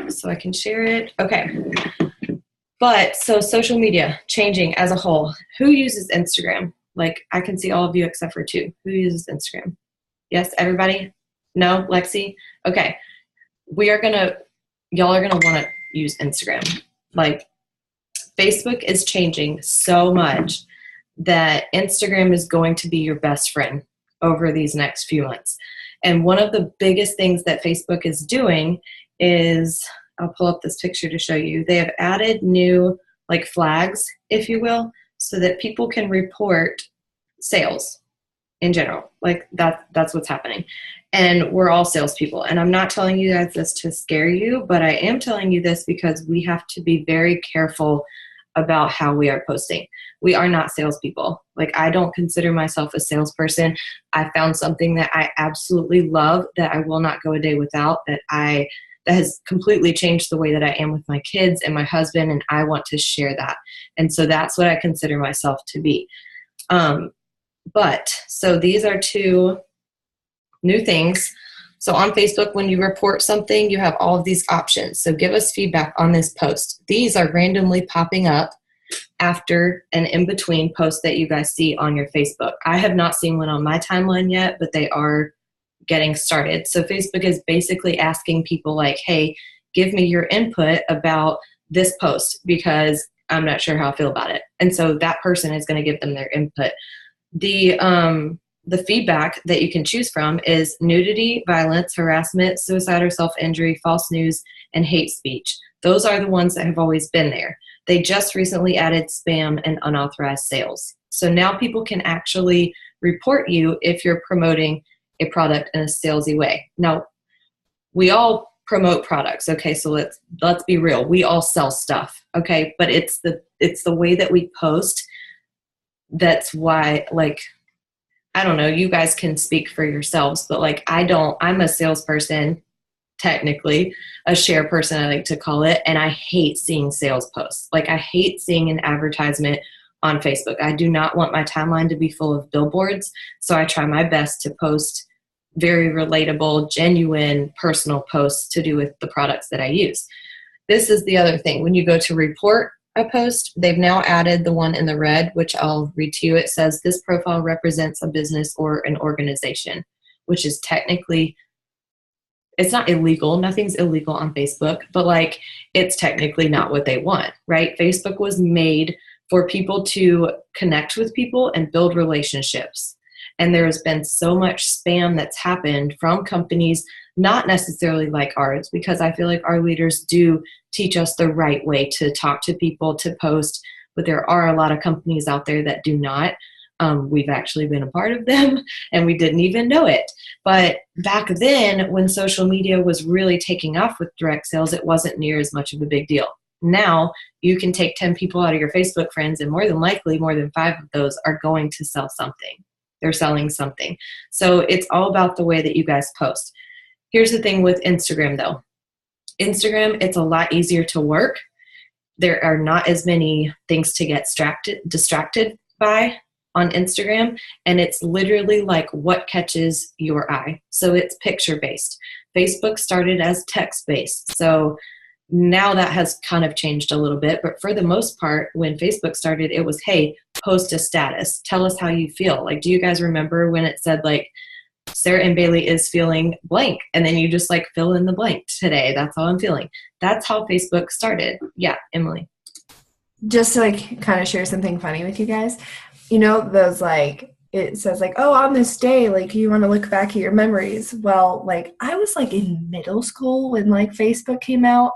so I can share it. Okay. But so social media changing as a whole. Who uses Instagram? Like I can see all of you except for two. Who uses Instagram? Yes, everybody? No, Lexi? Okay. Y'all are gonna want to use Instagram. Like Facebook is changing so much that Instagram is going to be your best friend over these next few months. And one of the biggest things that Facebook is doing is, I'll pull up this picture to show you. They have added new like flags, if you will, so that people can report sales in general. Like that's what's happening. And we're all salespeople. And I'm not telling you guys this to scare you, but I am telling you this because we have to be very careful about how we are posting. We are not salespeople. Like I don't consider myself a salesperson. I found something that I absolutely love that I will not go a day without, that has completely changed the way that I am with my kids and my husband, and I want to share that. And so that's what I consider myself to be. But so these are two new things. So on Facebook, when you report something, you have all of these options. So give us feedback on this post. These are randomly popping up after and in between posts that you guys see on your Facebook. I have not seen one on my timeline yet, but they are getting started. So Facebook is basically asking people like, hey, give me your input about this post because I'm not sure how I feel about it. And so that person is going to give them their input. The feedback that you can choose from is nudity, violence, harassment, suicide or self-injury, false news, and hate speech. Those are the ones that have always been there. They just recently added spam and unauthorized sales. So now people can actually report you if you're promoting a product in a salesy way. Now, we all promote products, okay? So let's be real. We all sell stuff, okay? But it's the way that we post. That's why, like, I don't know, you guys can speak for yourselves, but like I'm a salesperson, technically, a share person I like to call it, and I hate seeing sales posts. Like I hate seeing an advertisement on Facebook. I do not want my timeline to be full of billboards, so I try my best to post very relatable, genuine, personal posts to do with the products that I use. This is the other thing. When you go to report a post, they've now added the one in the red, which I'll read to you. It says, this profile represents a business or an organization, which is technically, it's not illegal. Nothing's illegal on Facebook, but like it's technically not what they want, right? Facebook was made for people to connect with people and build relationships. And there's been so much spam that's happened from companies, not necessarily like ours, because I feel like our leaders do teach us the right way to talk to people, to post, but there are a lot of companies out there that do not. We've actually been a part of them and we didn't even know it. But back then, when social media was really taking off with direct sales, it wasn't near as much of a big deal. Now you can take 10 people out of your Facebook friends and more than likely more than 5 of those are going to sell something. They're selling something. So it's all about the way that you guys post. Here's the thing with Instagram though. Instagram, it's a lot easier to work. There are not as many things to get distracted by on Instagram. And it's literally like what catches your eye. So it's picture-based. Facebook started as text-based. So now that has kind of changed a little bit. But for the most part, when Facebook started, it was, hey, post a status. Tell us how you feel. Like, do you guys remember when it said like, Sarah and Bailey is feeling blank, and then you just like fill in the blank. Today, that's how I'm feeling. That's how Facebook started. Yeah, Emily. Just to like kind of share something funny with you guys, you know, those like, it says like, oh, on this day, like you want to look back at your memories. Well, like I was like in middle school when like Facebook came out.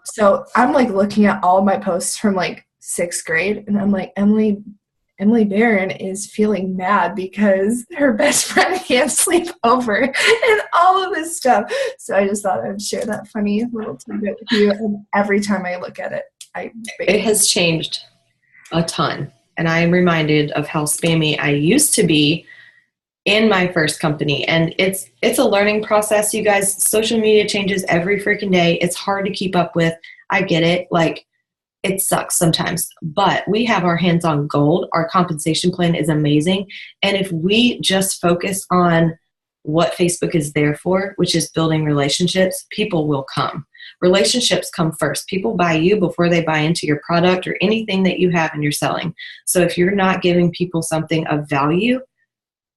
So I'm like looking at all my posts from like 6th grade, and I'm like, Emily Barron is feeling mad because her best friend can't sleep over and all of this stuff. So I just thought I'd share that funny little tidbit with you. And every time I look at it, it has changed a ton. And I am reminded of how spammy I used to be in my first company. And it's a learning process, you guys. Social media changes every freaking day. It's hard to keep up with. I get it. Like, it sucks sometimes, but we have our hands on gold. Our compensation plan is amazing. And if we just focus on what Facebook is there for, which is building relationships, people will come. Relationships come first. People buy you before they buy into your product or anything that you have and you're selling. So if you're not giving people something of value,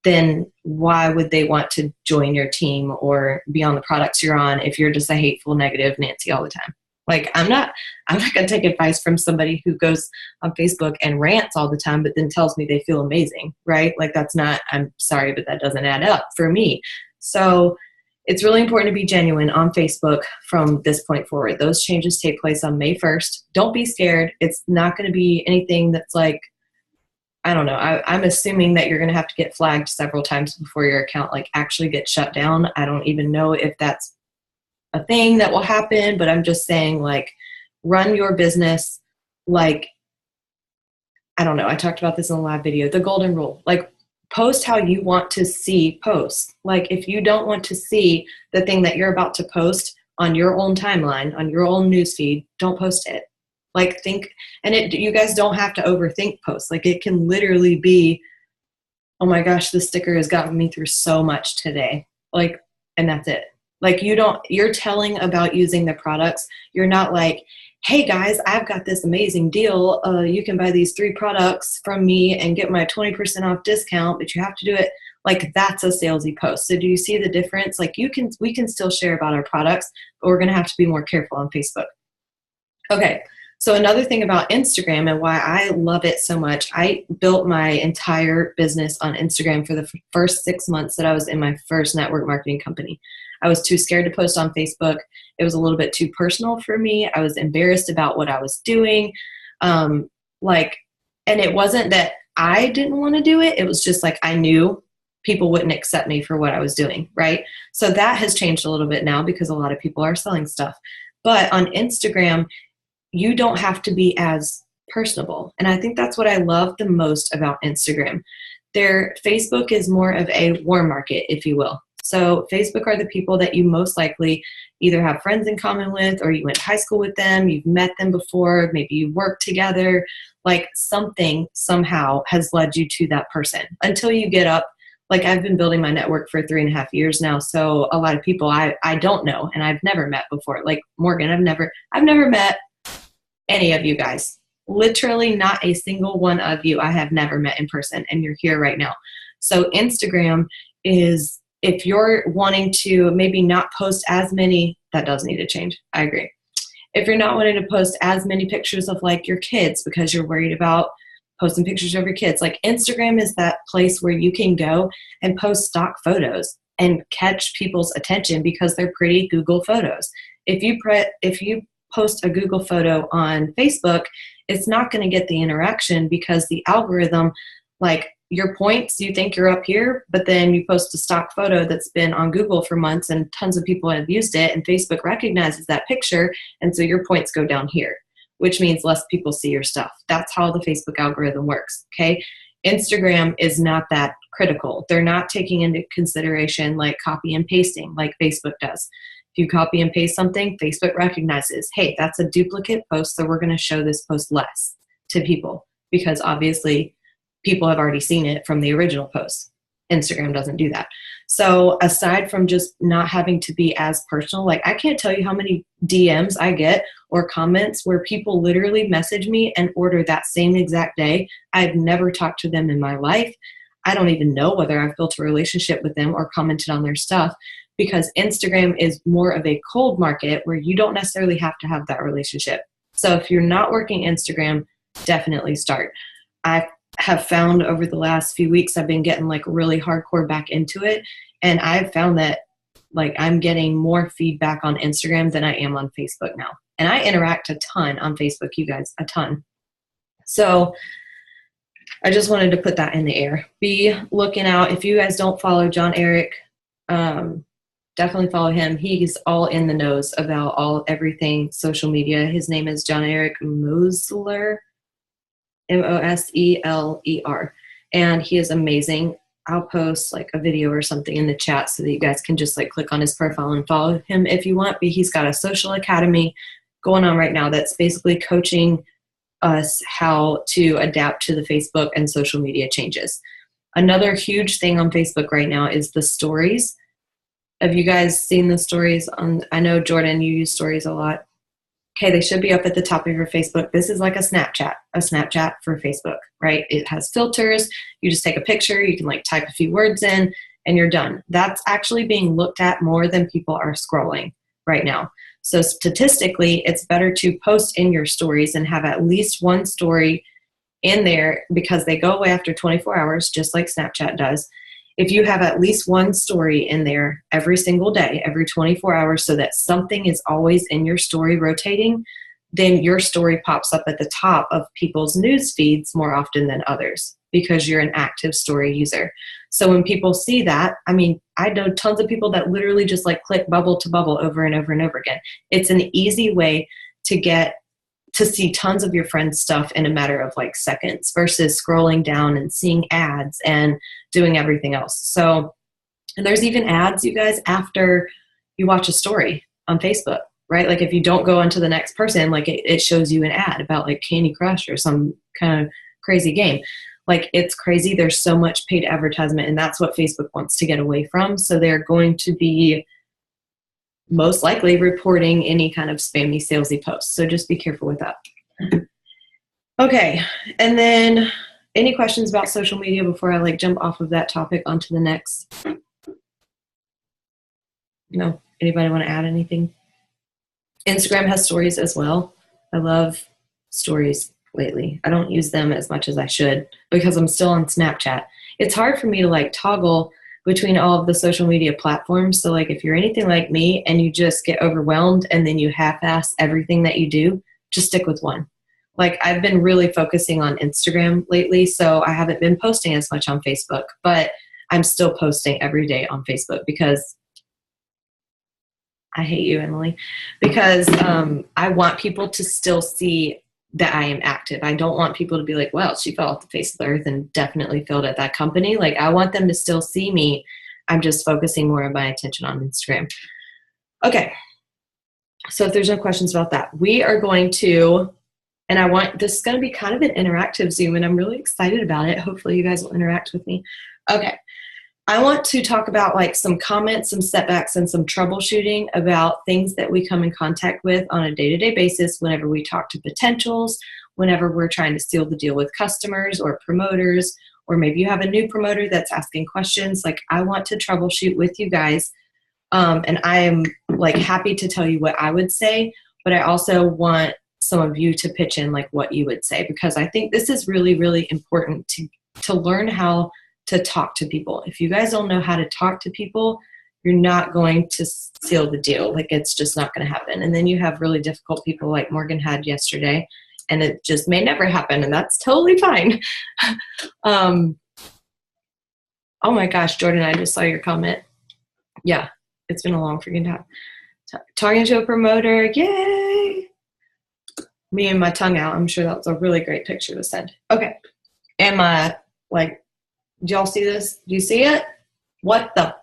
then why would they want to join your team or be on the products you're on if you're just a hateful, negative Nancy all the time? Like, I'm not going to take advice from somebody who goes on Facebook and rants all the time, but then tells me they feel amazing, right? Like, that's not, I'm sorry, but that doesn't add up for me. So it's really important to be genuine on Facebook from this point forward. Those changes take place on May 1st. Don't be scared. It's not going to be anything that's like, I don't know. I'm assuming that you're going to have to get flagged several times before your account like actually gets shut down. I don't even know if that's a thing that will happen, but I'm just saying, like, run your business like, I don't know. I talked about this in the live video, the golden rule. Like, post how you want to see posts. Like, if you don't want to see the thing that you're about to post on your own timeline, on your own newsfeed, don't post it. Like, think, and you guys don't have to overthink posts. Like, it can literally be, oh my gosh, this sticker has gotten me through so much today. Like, and that's it. Like, you're telling about using the products. You're not like, hey guys, I've got this amazing deal. You can buy these 3 products from me and get my 20% off discount, but you have to do it. Like, that's a salesy post. So do you see the difference? Like, we can still share about our products, but we're going to have to be more careful on Facebook. Okay. So another thing about Instagram and why I love it so much, I built my entire business on Instagram for the first 6 months that I was in my first network marketing company. I was too scared to post on Facebook. It was a little bit too personal for me. I was embarrassed about what I was doing. And it wasn't that I didn't want to do it. It was just like, I knew people wouldn't accept me for what I was doing, right? So that has changed a little bit now because a lot of people are selling stuff. But on Instagram, you don't have to be as personable. And I think that's what I love the most about Instagram. Facebook is more of a warm market, if you will. So Facebook are the people that you most likely either have friends in common with, or you went to high school with them, you've met them before, maybe you work together, like something somehow has led you to that person until you get up. Like, I've been building my network for 3.5 years now. So a lot of people I don't know and I've never met before. Like Morgan, I've never met any of you guys. Literally not a single one of you I have never met in person, and you're here right now. So Instagram is, if you're wanting to maybe not post as many, that does need to change. I agree. If you're not wanting to post as many pictures of like your kids because you're worried about posting pictures of your kids, like Instagram is that place where you can go and post stock photos and catch people's attention because they're pretty Google photos. If you post a Google photo on Facebook, it's not going to get the interaction because the algorithm, like, your points, you think you're up here, but then you post a stock photo that's been on Google for months and tons of people have used it, and Facebook recognizes that picture, and so your points go down here, which means less people see your stuff. That's how the Facebook algorithm works, okay? Instagram is not that critical. They're not taking into consideration like copy and pasting like Facebook does. If you copy and paste something, Facebook recognizes, hey, that's a duplicate post, so we're going to show this post less to people because obviously people have already seen it from the original post. Instagram doesn't do that. So aside from just not having to be as personal, like, I can't tell you how many DMs I get or comments where people literally message me and order that same exact day. I've never talked to them in my life. I don't even know whether I've built a relationship with them or commented on their stuff, because Instagram is more of a cold market where you don't necessarily have to have that relationship. So if you're not working Instagram, definitely start. I have found over the last few weeks, I've been getting like really hardcore back into it. And I've found that like I'm getting more feedback on Instagram than I am on Facebook now. And I interact a ton on Facebook, you guys, a ton. So I just wanted to put that in the air. Be looking out. If you guys don't follow John Eric, definitely follow him. He's all in the knows about everything social media. His name is John Eric Mosler. Mosler, and he is amazing. I'll post like a video or something in the chat so that you guys can just like click on his profile and follow him if you want. But he's got a social academy going on right now that's basically coaching us how to adapt to the Facebook and social media changes. Another huge thing on Facebook right now is the stories. Have you guys seen the stories on, I know Jordan, you use stories a lot. Okay, they should be up at the top of your Facebook. This is like a Snapchat for Facebook, right? It has filters. You just take a picture, you can like type a few words in, and you're done. That's actually being looked at more than people are scrolling right now. So statistically, it's better to post in your stories and have at least one story in there, because they go away after 24 hours, just like Snapchat does. If you have at least one story in there every single day, every 24 hours, so that something is always in your story rotating, then your story pops up at the top of people's news feeds more often than others, because you're an active story user. So when people see that, I mean, I know tons of people that literally just like click bubble to bubble over and over and over again. It's an easy way to get to see tons of your friends' stuff in a matter of like seconds versus scrolling down and seeing ads and doing everything else. So, and there's even ads, you guys, after you watch a story on Facebook, right? Like if you don't go on to the next person, like it shows you an ad about like Candy Crush or some kind of crazy game. Like it's crazy. There's so much paid advertisement, and that's what Facebook wants to get away from. So they're going to be most likely reporting any kind of spammy, salesy posts. So just be careful with that. Okay. And then any questions about social media before I like jump off of that topic onto the next? No? Anybody want to add anything? Instagram has stories as well. I love stories lately. I don't use them as much as I should because I'm still on Snapchat. It's hard for me to like toggle between all of the social media platforms. So like if you're anything like me and you just get overwhelmed and then you half-ass everything that you do, just stick with one. Like I've been really focusing on Instagram lately, so I haven't been posting as much on Facebook, but I'm still posting every day on Facebook because I hate you, Emily, because I want people to still see that I am active. I don't want people to be like, well, she fell off the face of the earth and definitely failed at that company. Like I want them to still see me. I'm just focusing more of my attention on Instagram. Okay. So if there's no questions about that, we are going to, and this is going to be kind of an interactive Zoom, and I'm really excited about it. Hopefully you guys will interact with me. Okay. I want to talk about like some comments, some setbacks, and some troubleshooting about things that we come in contact with on a day-to-day basis whenever we talk to potentials, whenever we're trying to seal the deal with customers or promoters, or maybe you have a new promoter that's asking questions. Like I want to troubleshoot with you guys, and I am like happy to tell you what I would say, but I also want some of you to pitch in like what you would say, because I think this is really, really important to learn how to talk to people. If you guys don't know how to talk to people, you're not going to seal the deal. Like it's just not going to happen. And then you have really difficult people like Morgan had yesterday, and it just may never happen, and that's totally fine. Oh my gosh, Jordan, I just saw your comment. Yeah, it's been a long freaking time. Talking to a promoter, yay! Me and my tongue out. I'm sure that was a really great picture to send. Okay. Am I like, do y'all see this? Do you see it? What the?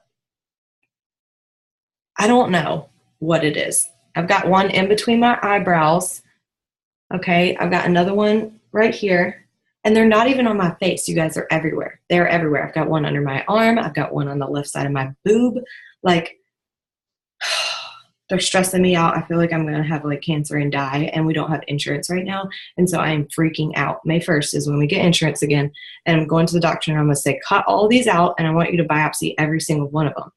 I don't know what it is. I've got one in between my eyebrows. Okay. I've got another one right here. And they're not even on my face. You guys are everywhere. They're everywhere. I've got one under my arm. I've got one on the left side of my boob. Like, they're stressing me out. I feel like I'm going to have like cancer and die, and we don't have insurance right now. And so I am freaking out. May 1st is when we get insurance again, and I'm going to the doctor and I'm going to say, cut all these out, and I want you to biopsy every single one of them.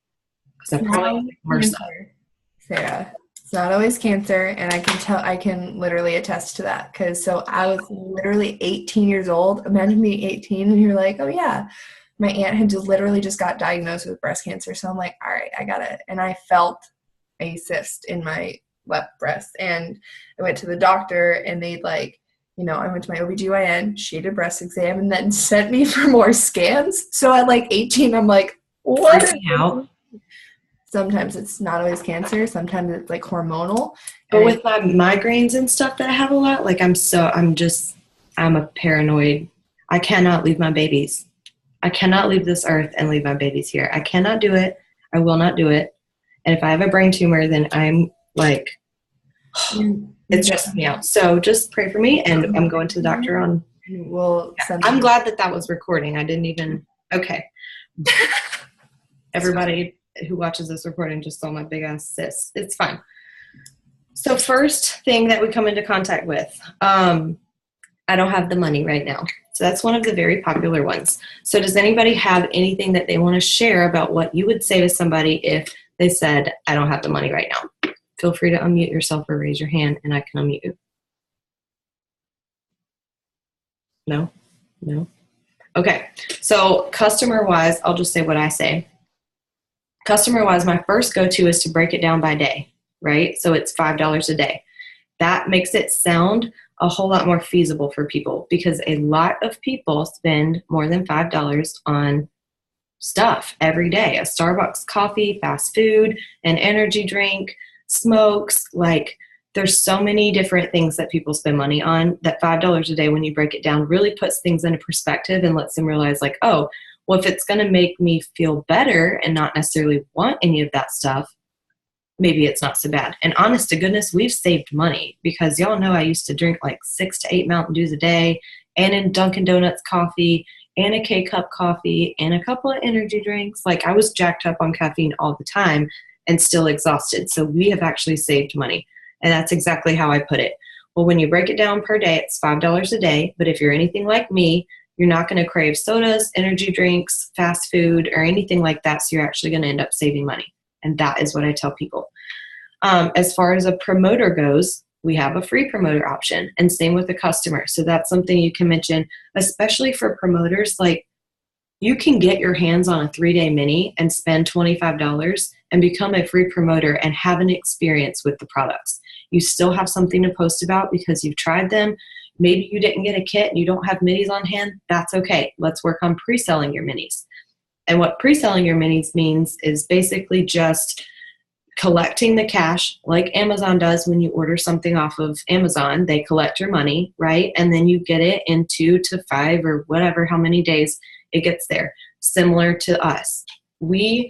Because I probably like MRSA. Sarah, it's not always cancer, and I can literally attest to that. Because so I was literally 18 years old. Imagine being 18 and you're like, oh yeah, my aunt had literally just got diagnosed with breast cancer. So I'm like, all right, I got it. And I felt a cyst in my left breast, and I went to the doctor, and they'd like, I went to my OBGYN, she did a breast exam, and then sent me for more scans. So at like 18, I'm like, what? Sometimes it's not always cancer. Sometimes it's like hormonal. But with my migraines and stuff that I have a lot, like I'm a paranoid. I cannot leave my babies. I cannot leave this earth and leave my babies here. I cannot do it. I will not do it. And if I have a brain tumor, then I'm like, it's stressing me out. So just pray for me, and I'm going to the doctor on. I'm glad that was recording. I didn't even. Okay. Everybody who watches this recording just saw my big ass cyst. It's fine. So first thing that we come into contact with, I don't have the money right now. So that's one of the very popular ones. So does anybody have anything that they want to share about what you would say to somebody if they said, I don't have the money right now? Feel free to unmute yourself or raise your hand and I can unmute you. No? No? Okay. So customer-wise, I'll just say what I say. Customer-wise, my first go-to is to break it down by day, right? So it's $5 a day. That makes it sound a whole lot more feasible for people because a lot of people spend more than $5 on stuff every day. A Starbucks coffee, fast food, an energy drink, smokes. Like there's so many different things that people spend money on that $5 a day, when you break it down, really puts things into perspective and lets them realize like, oh, well, if it's going to make me feel better and not necessarily want any of that stuff, maybe it's not so bad. And honest to goodness, we've saved money because y'all know I used to drink like 6 to 8 Mountain Dews a day and in Dunkin' Donuts coffee and a K-Cup coffee and a couple of energy drinks. Like I was jacked up on caffeine all the time and still exhausted. So we have actually saved money. And that's exactly how I put it. Well, when you break it down per day, it's $5 a day. But if you're anything like me, you're not going to crave sodas, energy drinks, fast food, or anything like that. So you're actually going to end up saving money. And that is what I tell people. As far as a promoter goes, we have a free promoter option and same with the customer. So that's something you can mention, especially for promoters. Like you can get your hands on a 3-day mini and spend $25 and become a free promoter and have an experience with the products. You still have something to post about because you've tried them. Maybe you didn't get a kit and you don't have minis on hand. That's okay. Let's work on pre-selling your minis. And what pre-selling your minis means is basically just collecting the cash like Amazon does when you order something off of Amazon. They collect your money, right? And then you get it in 2 to 5 or whatever, how many days it gets there. Similar to us. We,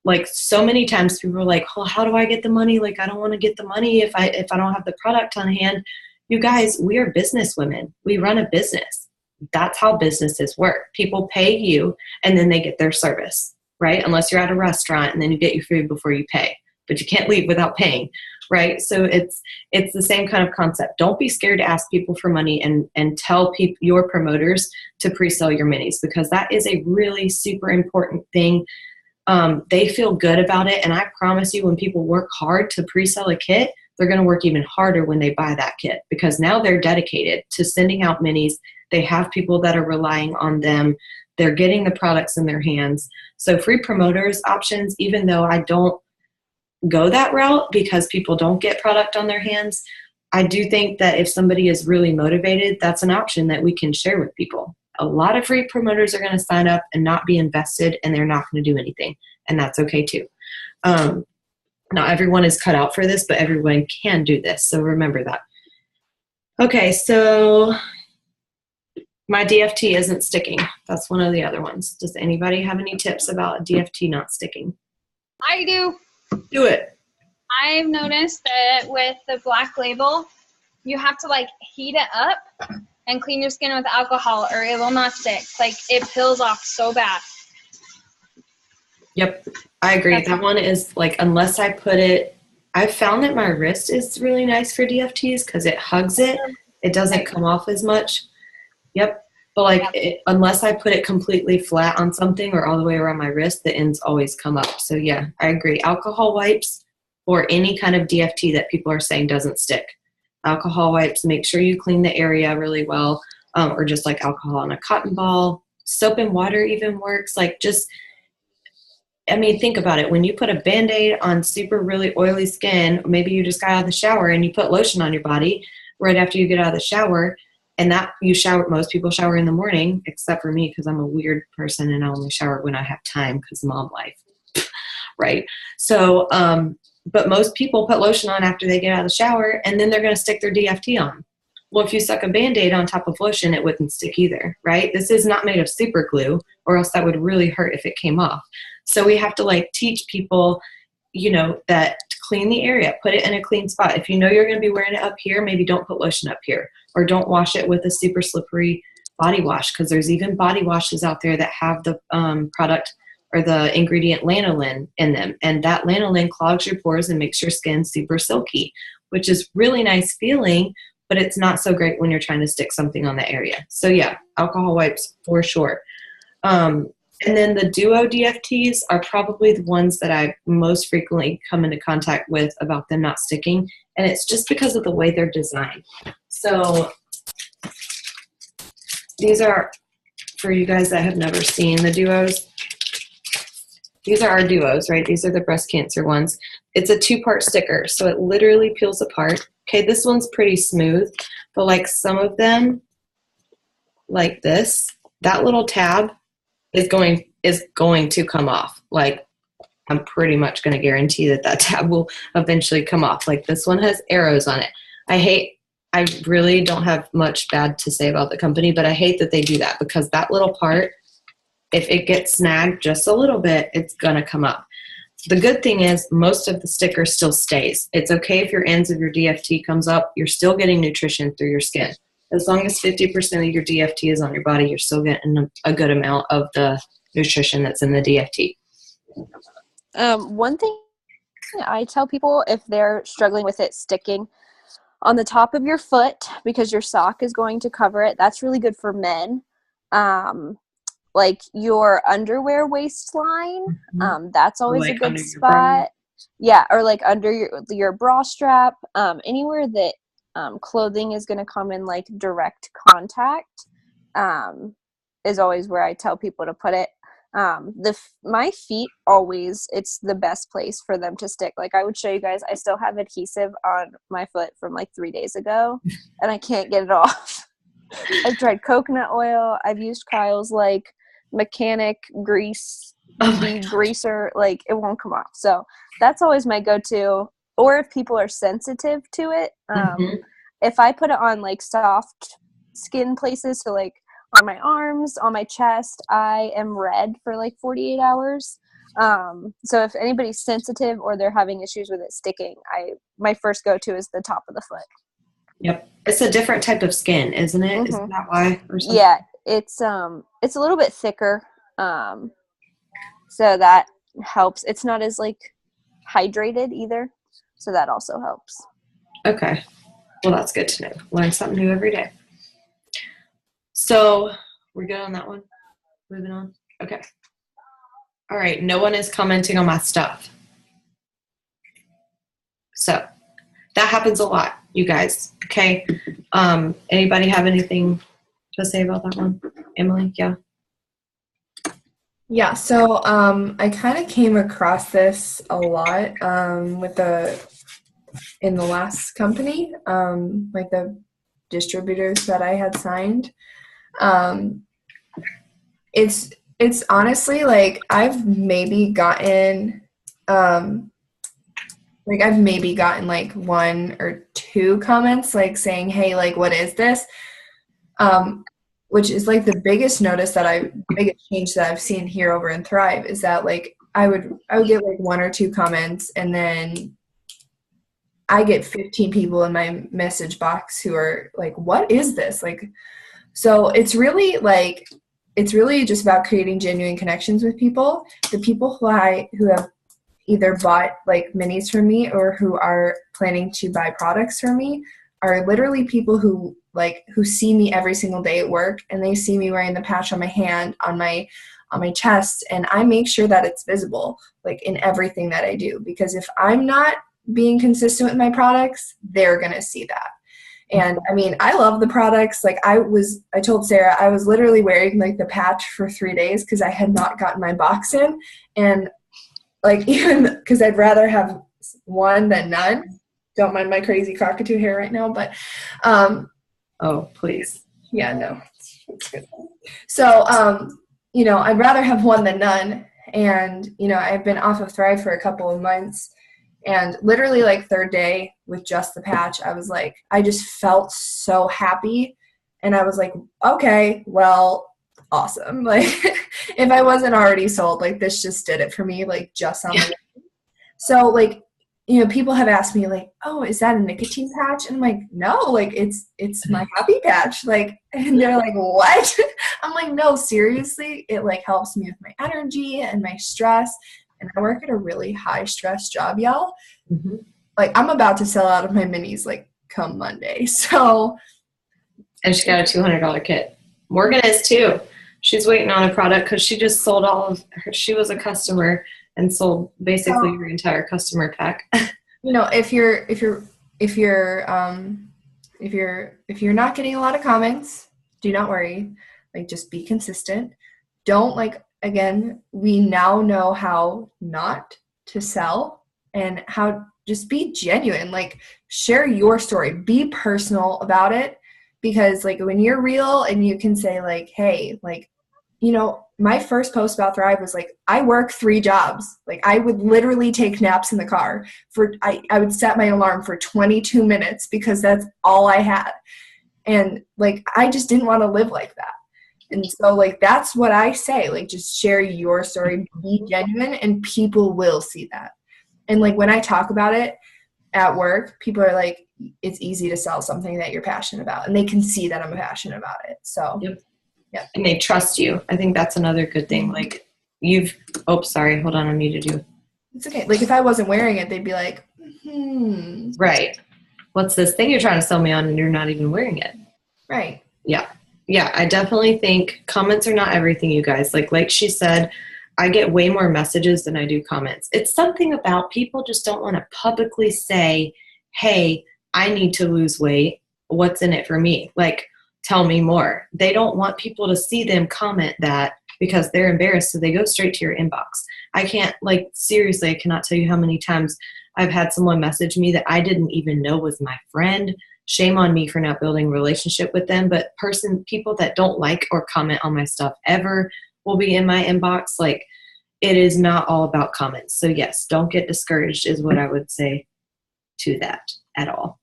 like so many times people are like, well, how do I get the money? Like, I don't want to get the money if I don't have the product on hand. You guys, we are business women. We run a business. That's how businesses work. People pay you and then they get their service, right? Unless you're at a restaurant and then you get your food before you pay, but you can't leave without paying, right? So it's the same kind of concept. Don't be scared to ask people for money and tell people, your promoters, to pre-sell your minis because that is a really super important thing. They feel good about it. And I promise you, when people work hard to pre-sell a kit, they're going to work even harder when they buy that kit because now they're dedicated to sending out minis. They have people that are relying on them. They're getting the products in their hands. So free promoters options, even though I don't go that route because people don't get product on their hands, I do think that if somebody is really motivated, that's an option that we can share with people. A lot of free promoters are going to sign up and not be invested and they're not going to do anything. And that's okay too. Not everyone is cut out for this, but everyone can do this. So remember that. Okay, so my DFT isn't sticking. That's one of the other ones. Does anybody have any tips about DFT not sticking? I do. Do it. I've noticed that with the Black Label, you have to like heat it up and clean your skin with alcohol or it will not stick. Like it peels off so bad. Yep, I agree. That one is like, unless I put it, I've found that my wrist is really nice for DFTs because it hugs it. It doesn't come off as much. Yep. But like, unless I put it completely flat on something or all the way around my wrist, the ends always come up. So yeah, I agree. Alcohol wipes or any kind of DFT that people are saying doesn't stick. Alcohol wipes, make sure you clean the area really well, or just like alcohol on a cotton ball. Soap and water even works. Like just, I mean, think about it. When you put a Band-Aid on super really oily skin, maybe you just got out of the shower and you put lotion on your body right after you get out of the shower, and that you shower, most people shower in the morning, except for me because I'm a weird person and I only shower when I have time because mom life, right? So, but most people put lotion on after they get out of the shower and then they're going to stick their DFT on. Well, if you stuck a Band-Aid on top of lotion, it wouldn't stick either, right? This is not made of super glue, or else that would really hurt if it came off. So we have to like teach people, you know, that clean the area, put it in a clean spot. If you know you're going to be wearing it up here, maybe don't put lotion up here, or don't wash it with a super slippery body wash, because there's even body washes out there that have the product or the ingredient lanolin in them. And that lanolin clogs your pores and makes your skin super silky, which is really nice feeling, but it's not so great when you're trying to stick something on the area. So yeah, alcohol wipes for sure. And then the Duo DFTs are probably the ones that I most frequently come into contact with about them not sticking. And it's just because of the way they're designed. So these are, for you guys that have never seen the Duos, these are our Duos, right? These are the breast cancer ones. It's a 2-part sticker, so it literally peels apart. Okay, this one's pretty smooth, but like some of them, like this, that little tab is going to come off. Like, I'm pretty much going to guarantee that tab will eventually come off. Like, this one has arrows on it. I really don't have much bad to say about the company, but I hate that they do that, because that little part, if it gets snagged just a little bit, it's going to come up. The good thing is most of the sticker still stays. It's okay if your ends of your DFT comes up. You're still getting nutrition through your skin. As long as 50% of your DFT is on your body, you're still getting a good amount of the nutrition that's in the DFT. One thing I tell people if they're struggling with it sticking on the top of your foot, because your sock is going to cover it, that's really good for men. Like your underwear waistline, that's always a good spot. Yeah, or like under your bra strap, anywhere that clothing is going to come in like direct contact is always where I tell people to put it. My feet always, it's the best place for them to stick. Like I would show you guys, I still have adhesive on my foot from like 3 days ago and I can't get it off. I've tried coconut oil. I've used Kyle's like mechanic grease, greaser, like it won't come off. So that's always my go-to. Or if people are sensitive to it, if I put it on like soft skin places, so like on my arms, on my chest, I am red for like 48 hours. So if anybody's sensitive or they're having issues with it sticking, my first go-to is the top of the foot. Yep. It's a different type of skin, isn't it? Isn't that why? Or something? Yeah, it's a little bit thicker. So that helps. It's not as like hydrated either. So that also helps. Okay. Well, that's good to know. Learn something new every day. So we're good on that one? Moving on? Okay. All right. No one is commenting on my stuff. So that happens a lot, you guys. Okay. Anybody have anything to say about that one? Emily? Yeah. Yeah, so I kind of came across this a lot in the last company, like the distributors that I had signed. It's honestly like I've maybe gotten like 1 or 2 comments like saying, hey, like what is this? Which is like the biggest change that I've seen here over in Thrive is that like I would get like 1 or 2 comments and then I get 15 people in my message box who are like, what is this? Like, so it's really just about creating genuine connections with people. The people who have either bought like minis from me or who are planning to buy products from me are literally people who see me every single day at work, and they see me wearing the patch on my hand, on my chest, and I make sure that it's visible like in everything that I do, because if I'm not being consistent with my products, they're going to see that. And I mean, I love the products. Like I told Sarah, I was literally wearing like the patch for 3 days because I had not gotten my box in. And like, even because I'd rather have one than none. Don't mind my crazy cockatoo hair right now, but, oh, please. Yeah, no, it's good. So, I'd rather have one than none. And, I've been off of Thrive for a couple of months. And literally like 3rd day with just the patch, I was like, I just felt so happy. And I was like, okay, well, awesome. Like if I wasn't already sold, like this just did it for me, like just on the way. So like you know, people have asked me like, oh, is that a nicotine patch? And I'm like, no, like it's my happy patch. Like, and they're like, what? I'm like, no, seriously. It like helps me with my energy and my stress. And I work at a really high stress job, y'all. Mm-hmm. Like, I'm about to sell out of my minis like come Monday. So. And she got a $200 kit. Morgan is too. She's waiting on a product because she just sold all of her. She was a customer and sold basically her entire customer pack. You know, if you're not getting a lot of comments, do not worry. Like, just be consistent. Don't like, again, we now know how not to sell and how just be genuine. Like, share your story. Be personal about it. Because like when you're real and you can say like, hey, like, you know, my first post about Thrive was like, I work 3 jobs. Like I would literally take naps in the car I would set my alarm for 22 minutes because that's all I had. And like, I just didn't want to live like that. And so like, that's what I say, like, just share your story, be genuine, and people will see that. And like, when I talk about it at work, people are like, it's easy to sell something that you're passionate about, and they can see that I'm passionate about it. So, yep. And they trust you. I think that's another good thing. Like sorry, hold on, I muted you. It's okay. Like if I wasn't wearing it, they'd be like, right. What's this thing you're trying to sell me on and you're not even wearing it? Right. Yeah. Yeah. I definitely think comments are not everything, you guys. Like she said, I get way more messages than I do comments. It's something about people just don't want to publicly say, hey, I need to lose weight. What's in it for me? Like, tell me more. They don't want people to see them comment that because they're embarrassed. So they go straight to your inbox. I can't, like, seriously, I cannot tell you how many times I've had someone message me that I didn't even know was my friend. Shame on me for not building a relationship with them. But people that don't like or comment on my stuff ever will be in my inbox. Like, it is not all about comments. So yes, don't get discouraged is what I would say to that at all.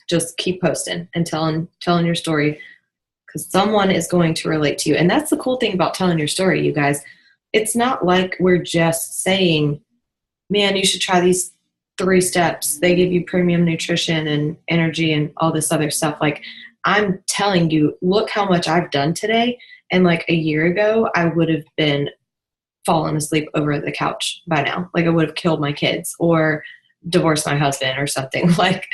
Just keep posting and telling your story, because someone is going to relate to you. And that's the cool thing about telling your story, you guys. It's not like we're just saying, man, you should try these 3 steps. They give you premium nutrition and energy and all this other stuff. Like, I'm telling you, look how much I've done today. And like a year ago, I would have been fallen asleep over the couch by now. Like I would have killed my kids or divorced my husband or something. Like,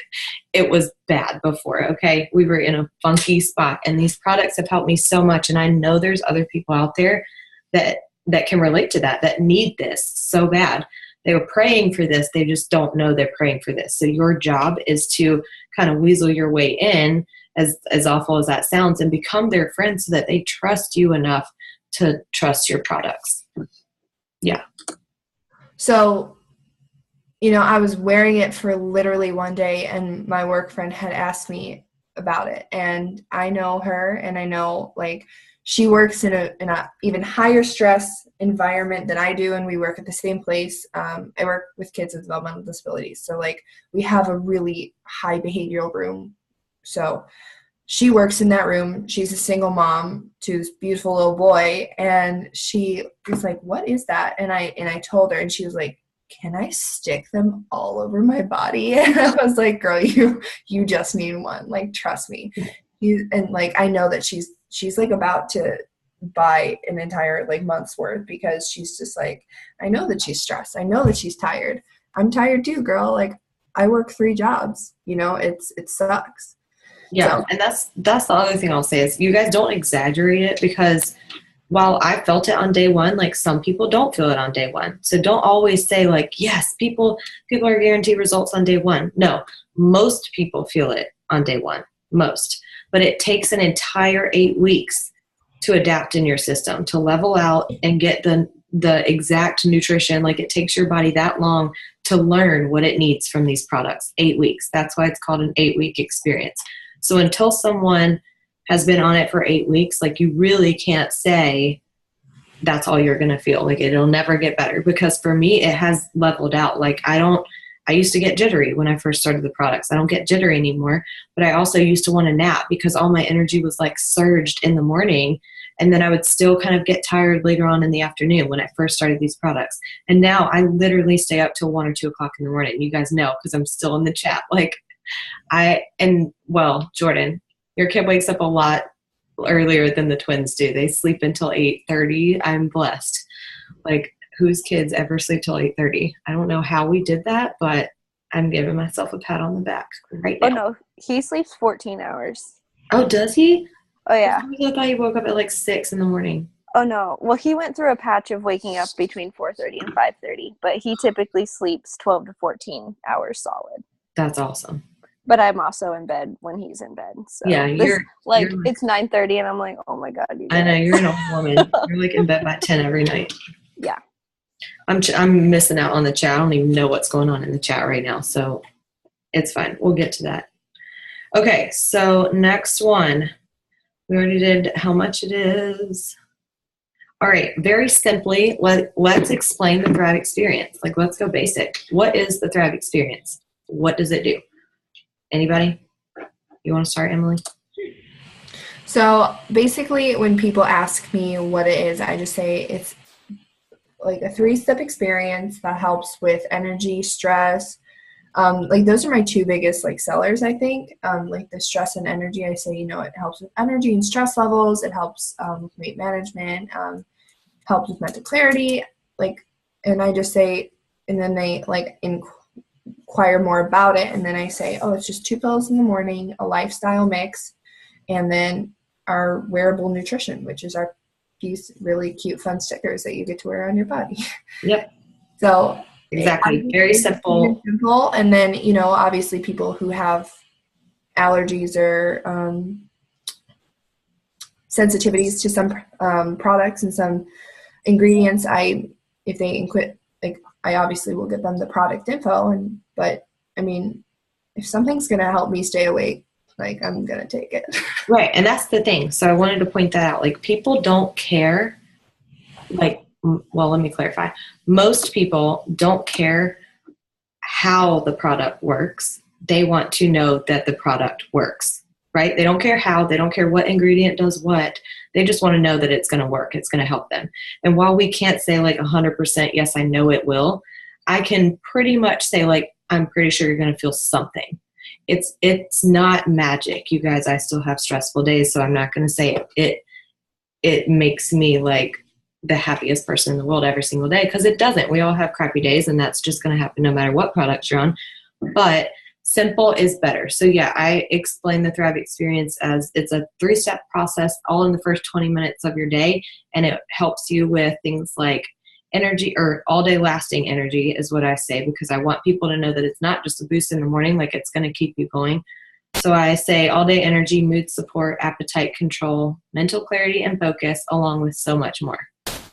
it was bad before. Okay. We were in a funky spot, and these products have helped me so much. And I know there's other people out there that can relate to that need this so bad. They were praying for this. They just don't know they're praying for this. So your job is to kind of weasel your way in, as awful as that sounds, and become their friend so that they trust you enough to trust your products. Yeah. So, you know, I was wearing it for literally one day, and my work friend had asked me about it. And I know her, and I know, like, she works in a even higher stress environment than I do, and we work at the same place. I work with kids with developmental disabilities. So, like, we have a really high behavioral room. So she works in that room. She's a single mom to this beautiful little boy. And she was like, what is that? And I told her, and she was like, can I stick them all over my body? And I was like, girl, you just need one. Like, trust me. And like, I know that she's like about to buy an entire like month's worth, because she's just like, I know that she's stressed. I know that she's tired. I'm tired too, girl. Like, I work 3 jobs, you know, it sucks. Yeah. So. And that's the other thing I'll say is, you guys don't exaggerate it, because while I felt it on day one, like, some people don't feel it on day one. So don't always say like, yes, people are guaranteed results on day one. No, most people feel it on day one, most. But it takes an entire 8 weeks to adapt in your system, to level out and get the exact nutrition. Like, it takes your body that long to learn what it needs from these products. 8 weeks. That's why it's called an 8-week experience. So until someone has been on it for 8 weeks, like, you really can't say that's all you're going to feel. Like, it'll never get better, because for me, it has leveled out. Like, I used to get jittery when I first started the products. I don't get jittery anymore, but I also used to want to nap because all my energy was like surged in the morning. And then I would still kind of get tired later on in the afternoon when I first started these products. And now I literally stay up till 1 or 2 o'clock in the morning. You guys know, because I'm still in the chat. Like Jordan, your kid wakes up a lot earlier than the twins do. They sleep until 8:30. I'm blessed. Like, whose kids ever sleep till 8:30? I don't know how we did that, but I'm giving myself a pat on the back right now. Oh no, he sleeps 14 hours. Oh, does he? Oh yeah. I thought he woke up at like 6 in the morning. Oh no. Well, he went through a patch of waking up between 4:30 and 5:30, but he typically sleeps 12 to 14 hours solid. That's awesome. But I'm also in bed when he's in bed. So yeah, you're it's 9:30 and I'm like, oh my God. I know, you're an old woman. You're like in bed by 10 every night. Yeah. I'm missing out on the chat. I don't even know what's going on in the chat right now. So it's fine. We'll get to that. Okay. So next one, we already did how much it is. All right. Very simply, let's explain the Thrive experience. Like, let's go basic. What is the Thrive experience? What does it do? Anybody? You want to start, Emily? So basically, when people ask me what it is, I just say it's like a 3-step experience that helps with energy, stress. Like, those are my 2 biggest like sellers, I think. Like the stress and energy, I say, it helps with energy and stress levels. It helps with weight management, helps with mental clarity. Like, and I just say, and then they like inquire more about it. And then I say, oh, it's just 2 pills in the morning, a lifestyle mix, and then our wearable nutrition, which is these really cute, fun stickers that you get to wear on your body. Yep. So exactly. Very simple. Simple. And then, obviously people who have allergies or sensitivities to some products and some ingredients, if they inquire, like, I obviously will give them the product info. But I mean, if something's going to help me stay awake, like, I'm going to take it. Right. And that's the thing. So I wanted to point that out. Like, people don't care. Like, well, let me clarify. Most people don't care how the product works. They want to know that the product works, right? They don't care how. They don't care what ingredient does what. They just want to know that it's going to work. It's going to help them. And while we can't say like 100%, yes, I know it will, I can pretty much say, like, I'm pretty sure you're going to feel something. It's not magic, you guys. I still have stressful days, so I'm not going to say it makes me like the happiest person in the world every single day, because it doesn't. We all have crappy days, and that's just going to happen no matter what product you're on. But simple is better. So yeah, I explain the Thrive experience as it's a 3-step process, all in the first 20 minutes of your day, and it helps you with things like energy, or all day lasting energy is what I say, because I want people to know that it's not just a boost in the morning, like it's going to keep you going. So I say all day energy, mood support, appetite control, mental clarity and focus, along with so much more.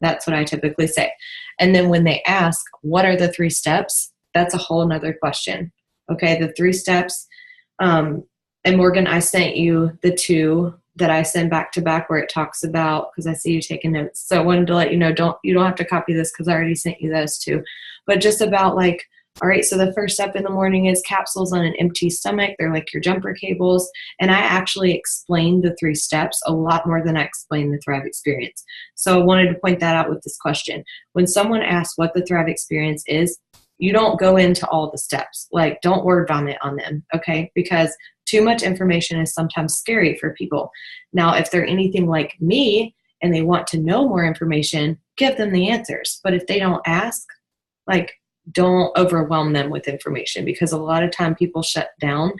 That's what I typically say. And then when they ask, what are the 3 steps? That's a whole nother question. Okay. The 3 steps. And Morgan, I sent you the 2 that I send back to back where it talks about, because I see you taking notes. So I wanted to let you know, you don't have to copy this because I already sent you those 2, but just about like, all right, so the first step in the morning is capsules on an empty stomach. They're like your jumper cables. And I actually explained the 3 steps a lot more than I explained the Thrive experience. So I wanted to point that out with this question. When someone asks what the Thrive experience is, you don't go into all the steps. Like, don't word vomit on them, okay? Because too much information is sometimes scary for people. Now, if they're anything like me and they want to know more information, give them the answers. But if they don't ask, like, don't overwhelm them with information, because a lot of time people shut down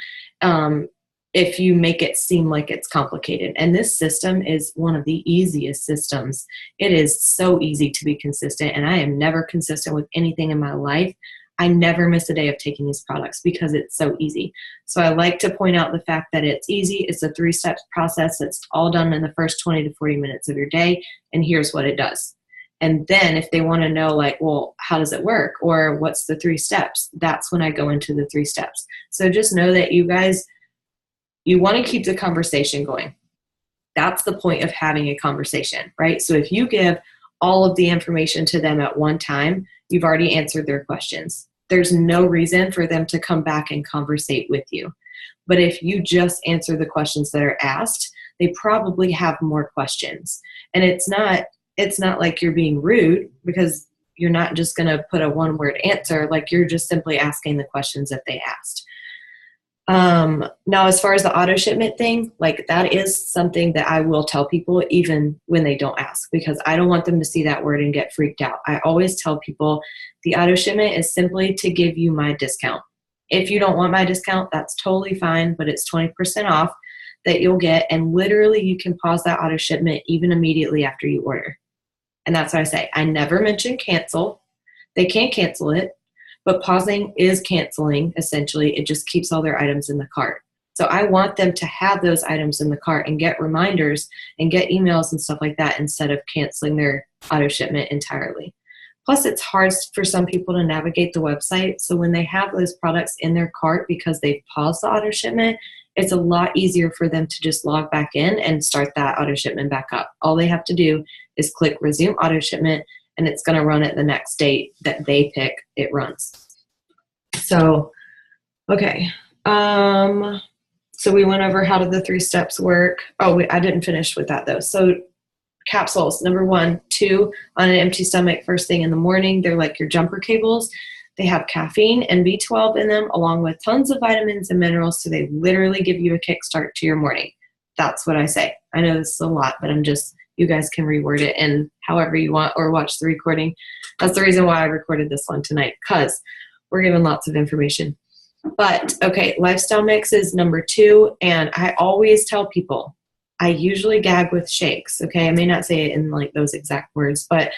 if you make it seem like it's complicated. And this system is one of the easiest systems. It is so easy to be consistent, and I am never consistent with anything in my life. I never miss a day of taking these products because it's so easy. So I like to point out the fact that it's easy. It's a 3-step process that's all done in the first 20 to 40 minutes of your day, and here's what it does. And then if they want to know, like, well, how does it work? Or what's the 3 steps? That's when I go into the 3 steps. So just know that you guys, you want to keep the conversation going. That's the point of having a conversation, right? So if you give all of the information to them at one time, you've already answered their questions. There's no reason for them to come back and conversate with you. But if you just answer the questions that are asked, they probably have more questions. And it's not like you're being rude, because you're not just going to put a one-word answer. Like, you're just simply asking the questions that they asked. Now, as far as the auto shipment thing, like, that is something that I will tell people even when they don't ask, because I don't want them to see that word and get freaked out. I always tell people the auto shipment is simply to give you my discount. If you don't want my discount, that's totally fine, but it's 20% off that you'll get. And literally you can pause that auto shipment even immediately after you order. And that's what I say. I never mention cancel. They can't cancel it. But pausing is canceling, essentially. It just keeps all their items in the cart. So I want them to have those items in the cart and get reminders and get emails and stuff like that, instead of canceling their auto shipment entirely. Plus, it's hard for some people to navigate the website. So when they have those products in their cart because they've paused the auto shipment, it's a lot easier for them to just log back in and start that auto shipment back up. All they have to do is click resume auto shipment, and it's going to run at the next date that they pick, it runs. So, okay. So we went over how did the 3 steps work. Oh, I didn't finish with that though. So capsules, number 1, 2 on an empty stomach first thing in the morning. They're like your jumper cables. They have caffeine and B12 in them, along with tons of vitamins and minerals. So they literally give you a kickstart to your morning. That's what I say. I know this is a lot, but you guys can reword it in however you want, or watch the recording. That's the reason why I recorded this one tonight, because we're giving lots of information. But okay, lifestyle mix is number 2. And I always tell people, I usually gag with shakes. Okay. I may not say it in like those exact words, but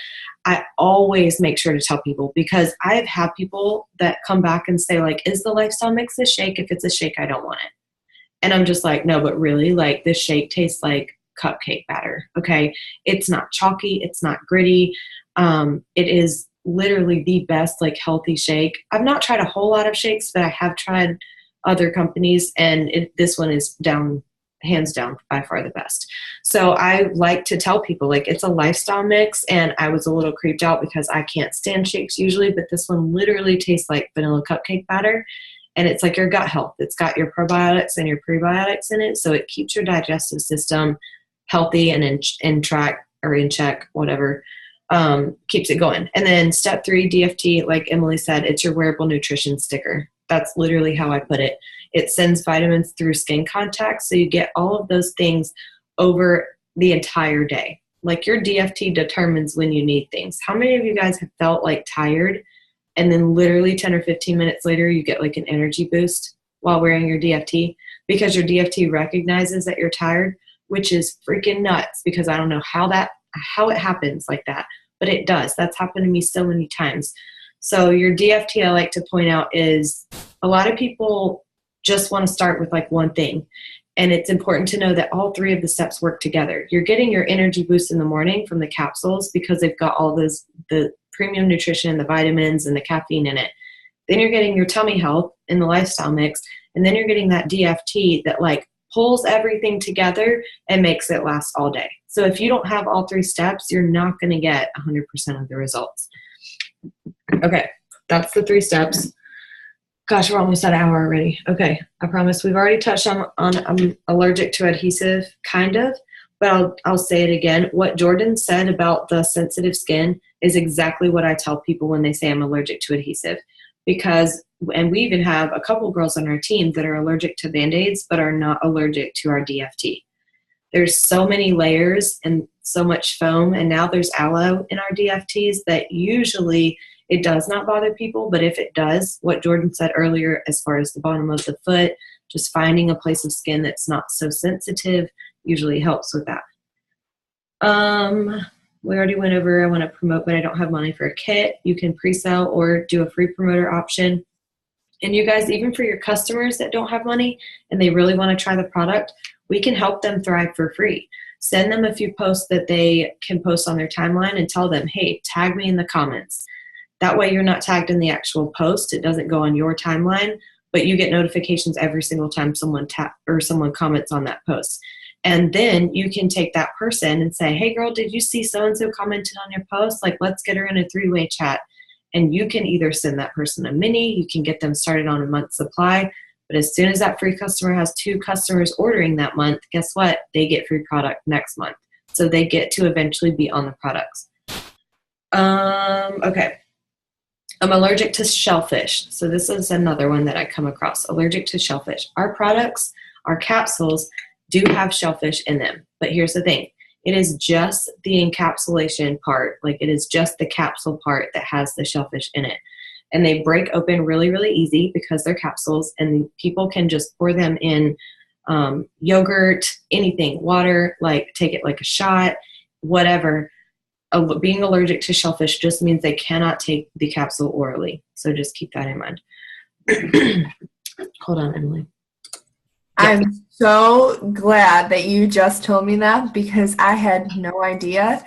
I always make sure to tell people, because I've had people that come back and say, like, is the lifestyle mix a shake? If it's a shake, I don't want it. And I'm just like, no, but really, like, this shake tastes like cupcake batter. Okay. It's not chalky. It's not gritty. It is literally the best, like, healthy shake. I've not tried a whole lot of shakes, but I have tried other companies, and this one is hands down by far the best. So I like to tell people, like, it's a lifestyle mix. And I was a little creeped out because I can't stand shakes usually, but this one literally tastes like vanilla cupcake batter. And it's like your gut health. It's got your probiotics and your prebiotics in it. So it keeps your digestive system healthy and in track, or in check, whatever, keeps it going. And then step 3, DFT, like Emily said, it's your wearable nutrition sticker. That's literally how I put it. It sends vitamins through skin contact. So you get all of those things over the entire day. Like, your DFT determines when you need things. How many of you guys have felt like tired, and then literally 10 or 15 minutes later, you get like an energy boost while wearing your DFT? Because your DFT recognizes that you're tired, which is freaking nuts, because I don't know how it happens like that, but it does. That's happened to me so many times. So your DFT, I like to point out, is a lot of people just want to start with like one thing. And it's important to know that all 3 of the steps work together. You're getting your energy boost in the morning from the capsules, because they've got all the premium nutrition, the vitamins, and the caffeine in it. Then you're getting your tummy health in the lifestyle mix. And then you're getting that DFT that, like, pulls everything together and makes it last all day. So if you don't have all 3 steps, you're not going to get 100% of the results. Okay, that's the 3 steps. Gosh, we're almost at an hour already. Okay, I promise. We've already touched on I'm allergic to adhesive, kind of, but I'll say it again. What Jordan said about the sensitive skin is exactly what I tell people when they say I'm allergic to adhesive. And we even have a couple girls on our team that are allergic to Band-Aids, but are not allergic to our DFT. There's so many layers and so much foam, and now there's aloe in our DFTs that usually it does not bother people, but if it does, what Jordan said earlier, as far as the bottom of the foot, just finding a place of skin that's not so sensitive usually helps with that. We already went over, I want to promote, but I don't have money for a kit. You can pre-sell or do a free promoter option. And you guys, even for your customers that don't have money and they really want to try the product, we can help them thrive for free. Send them a few posts that they can post on their timeline and tell them, hey, tag me in the comments. That way you're not tagged in the actual post. It doesn't go on your timeline, but you get notifications every single time someone comments on that post. And then you can take that person and say, hey girl, did you see so-and-so commented on your post? Like, let's get her in a 3-way chat. And you can either send that person a mini, you can get them started on a month's supply, But as soon as that free customer has 2 customers ordering that month, guess what? They get free product next month. So they get to eventually be on the products. Okay. I'm allergic to shellfish. So this is another one that I come across. Allergic to shellfish. Our products, our capsules, do have shellfish in them. But here's the thing. It is just the encapsulation part. Like it is just the capsule part that has the shellfish in it. And they break open really, really easy because they're capsules. And people can just pour them in yogurt, anything, water, like take it like a shot, whatever. Being allergic to shellfish just means they cannot take the capsule orally. So just keep that in mind. Hold on, Emily. I'm so glad that you just told me that because I had no idea.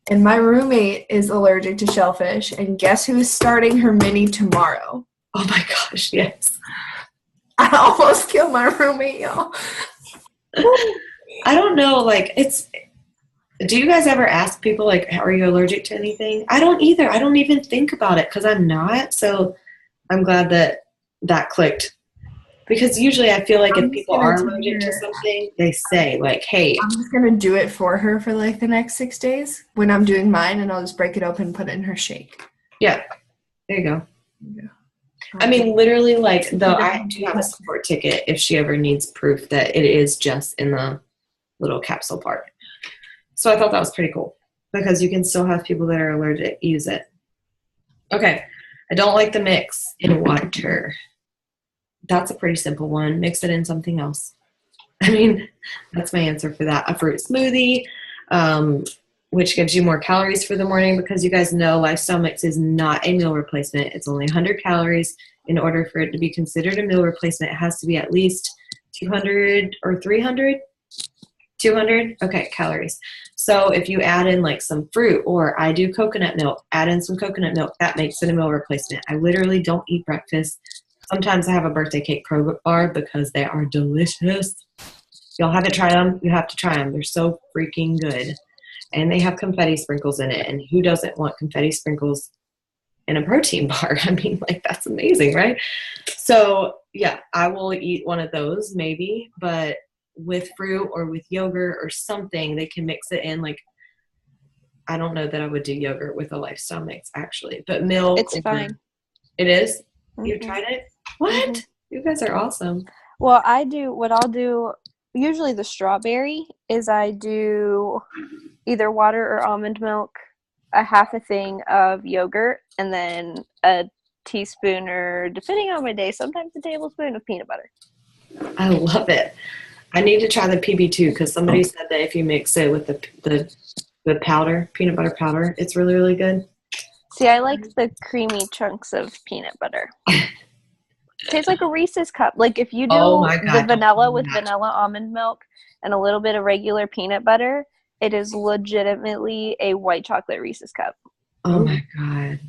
And my roommate is allergic to shellfish. And guess who is starting her mini tomorrow? Oh my gosh, yes. I almost killed my roommate, y'all. I don't know, like do you guys ever ask people, like, are you allergic to anything? I don't either. I don't even think about it because I'm not. So I'm glad that clicked. Because usually I feel like if people are allergic to something, they say, like, hey. I'm just going to do it for her for, like, the next 6 days when I'm doing mine, and I'll just break it open and put it in her shake. Yeah. There you go. Yeah. I mean, literally, like, though I do have a support ticket if she ever needs proof that it is just in the little capsule part. So I thought that was pretty cool because you can still have people that are allergic use it. Okay. I don't like the mix in water. That's a pretty simple one. Mix it in something else. I mean, that's my answer for that. A fruit smoothie, which gives you more calories for the morning because you guys know Lifestyle Mix is not a meal replacement. It's only 100 calories. In order for it to be considered a meal replacement, it has to be at least 200 or 300? 200? Okay, calories. So if you add in like some fruit, or I do coconut milk, add in some coconut milk, that makes it a meal replacement. I literally don't eat breakfast. Sometimes I have a birthday cake pro bar because they are delicious. Y'all haven't tried them? You have to try them. They're so freaking good. And they have confetti sprinkles in it. And who doesn't want confetti sprinkles in a protein bar? I mean, like, that's amazing, right? So, yeah, I will eat one of those maybe, but with fruit or with yogurt or something, they can mix it in. Like, I don't know that I would do yogurt with a Lifestyle Mix, actually. But milk. It's fine. It is? Mm-hmm. You've tried it? What? Mm-hmm. You guys are awesome. Well, what I'll do, usually the strawberry, is I do either water or almond milk, a half a thing of yogurt, and then a teaspoon or, depending on my day, sometimes a tablespoon of peanut butter. I love it. I need to try the PB2 because somebody said that if you mix it with the powder, peanut butter powder, it's really, really good. See, I like the creamy chunks of peanut butter. It tastes like a Reese's cup. Like if you do the vanilla with vanilla almond milk and a little bit of regular peanut butter, it is legitimately a white chocolate Reese's cup. Oh my God.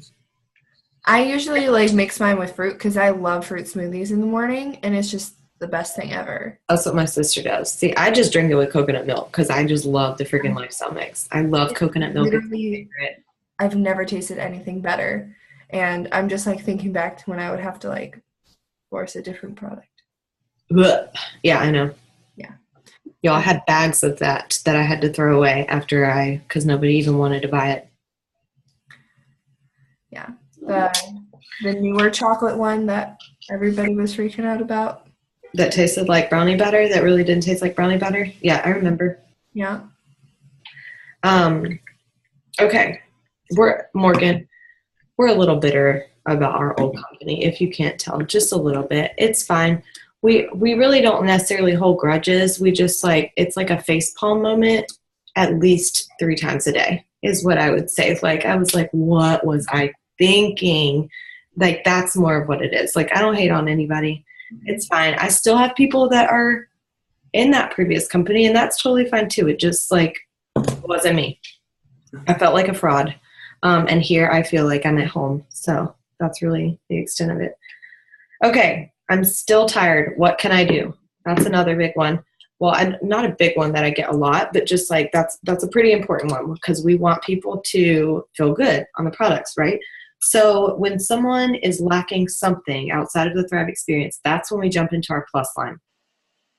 I usually like mix mine with fruit because I love fruit smoothies in the morning, and it's just the best thing ever. That's what my sister does. See, I just drink it with coconut milk because I just love the freaking Lifestyle Mix. I love coconut milk. It's my favorite. I've never tasted anything better. And I'm just like thinking back to when I would have to like force a different product. Yeah, I know. Yeah. Y'all, I had bags of that I had to throw away because nobody even wanted to buy it. Yeah. The newer chocolate one that everybody was freaking out about. That tasted like brownie batter? That really didn't taste like brownie batter? Yeah, I remember. Yeah. Okay. Morgan, we're a little bitter about our old company, if you can't tell, just a little bit. It's fine. We really don't necessarily hold grudges. We just it's like a facepalm moment at least 3 times a day is what I would say. Like, I was like, what was I thinking? Like, that's more of what it is. Like, I don't hate on anybody. It's fine. I still have people that are in that previous company, and that's totally fine too. It just wasn't me. I felt like a fraud. And here I feel like I'm at home. So that's really the extent of it. Okay. I'm still tired. What can I do? That's another big one. Well, not a big one that I get a lot, but just that's a pretty important one because we want people to feel good on the products, right? So when someone is lacking something outside of the Thrive experience, that's when we jump into our plus line.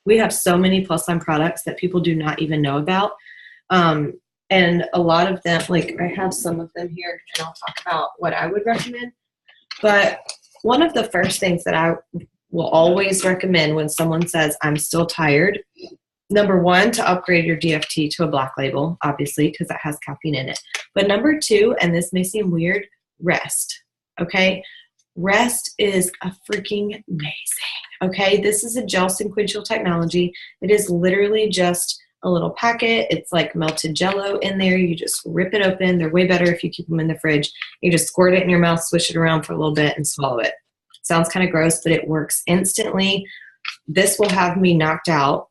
We have so many plus line products that people do not even know about. And a lot of them, like I have some of them here, and I'll talk about what I would recommend. But one of the first things that I will always recommend when someone says, I'm still tired, number one, to upgrade your DFT to a black label, obviously, because that has caffeine in it. But number two, and this may seem weird, rest. Okay? Rest is a freaking amazing. Okay? This is a gel sequential technology. It is literally just a little packet. It's like melted jello in there. You just rip it open. They're way better if you keep them in the fridge. You just squirt it in your mouth, swish it around for a little bit, and swallow it. Sounds kind of gross, but it works instantly. This will have me knocked out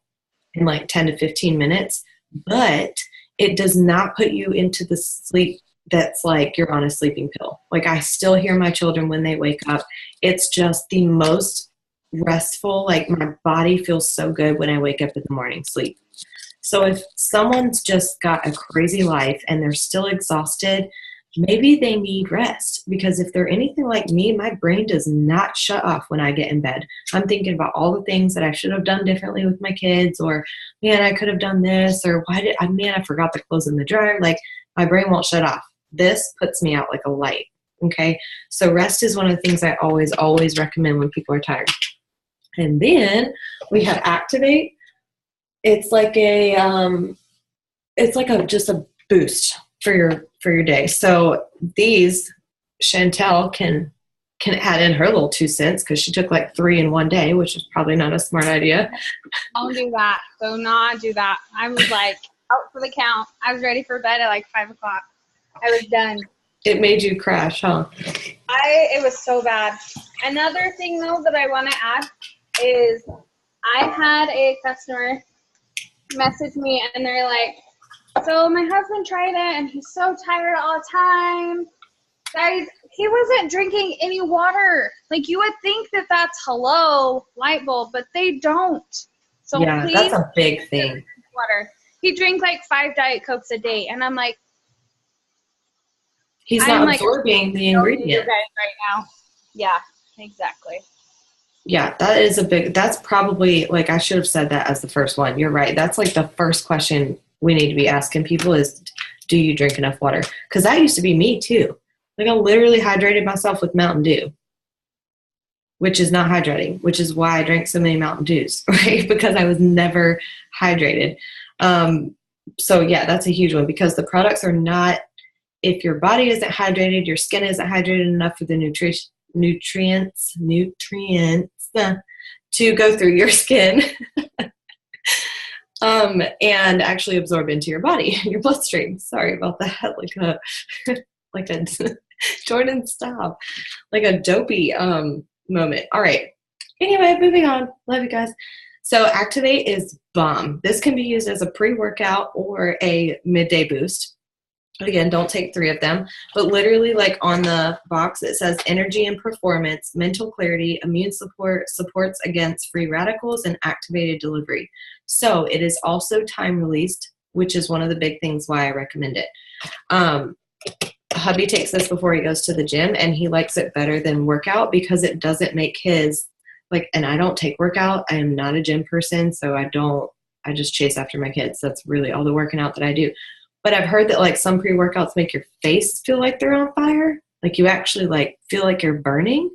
in like 10 to 15 minutes, but it does not put you into the sleep that's like you're on a sleeping pill. Like I still hear my children when they wake up. It's just the most restful. Like my body feels so good when I wake up in the morning, sleep. So if someone's just got a crazy life and they're still exhausted, maybe they need rest, because if they're anything like me, my brain does not shut off when I get in bed. I'm thinking about all the things that I should have done differently with my kids, or man, I could have done this, or I forgot the clothes in the dryer. Like my brain won't shut off. This puts me out like a light. Okay. So rest is one of the things I always recommend when people are tired. And then we have Activate. It's like just a boost for your day. So these, Chantel can add in her little 2 cents because she took like 3 in one day, which is probably not a smart idea. Don't do that. Do not do that. I was like out for the count. I was ready for bed at like 5 o'clock. I was done. It made you crash, huh? It was so bad. Another thing though that I want to add is I had a customer message me and they're like, so my husband tried it and he's so tired all the time. Guys, he wasn't drinking any water. Like you would think that that's hello, light bulb, but they don't. So yeah, please, that's a big thing. Water. He drank like 5 Diet Cokes a day. And I'm like, he's not absorbing the ingredient. You guys right now. Yeah, exactly. Yeah, that's probably, like I should have said that as the first one. You're right. That's like the first question we need to be asking people is, do you drink enough water? Because that used to be me too. Like I literally hydrated myself with Mountain Dew, which is not hydrating, which is why I drank so many Mountain Dews, right? Because I was never hydrated. So yeah, that's a huge one, because the products are not, if your body isn't hydrated, your skin isn't hydrated enough for the nutrients to go through your skin and actually absorb into your body, your bloodstream. Sorry about that. Like a Jordan, stop. Like a dopey moment. All right. Anyway, moving on. Love you guys. So Activate is bomb. This can be used as a pre-workout or a midday boost. Again, don't take 3 of them, but literally like on the box, it says energy and performance, mental clarity, immune support, supports against free radicals, and activated delivery. So it is also time released, which is one of the big things why I recommend it. Hubby takes this before he goes to the gym, and he likes it better than workout because it doesn't make his, like, and I don't take workout. I am not a gym person, so I just chase after my kids. That's really all the working out that I do. But I've heard that like some pre-workouts make your face feel like they're on fire. Like you actually like feel like you're burning.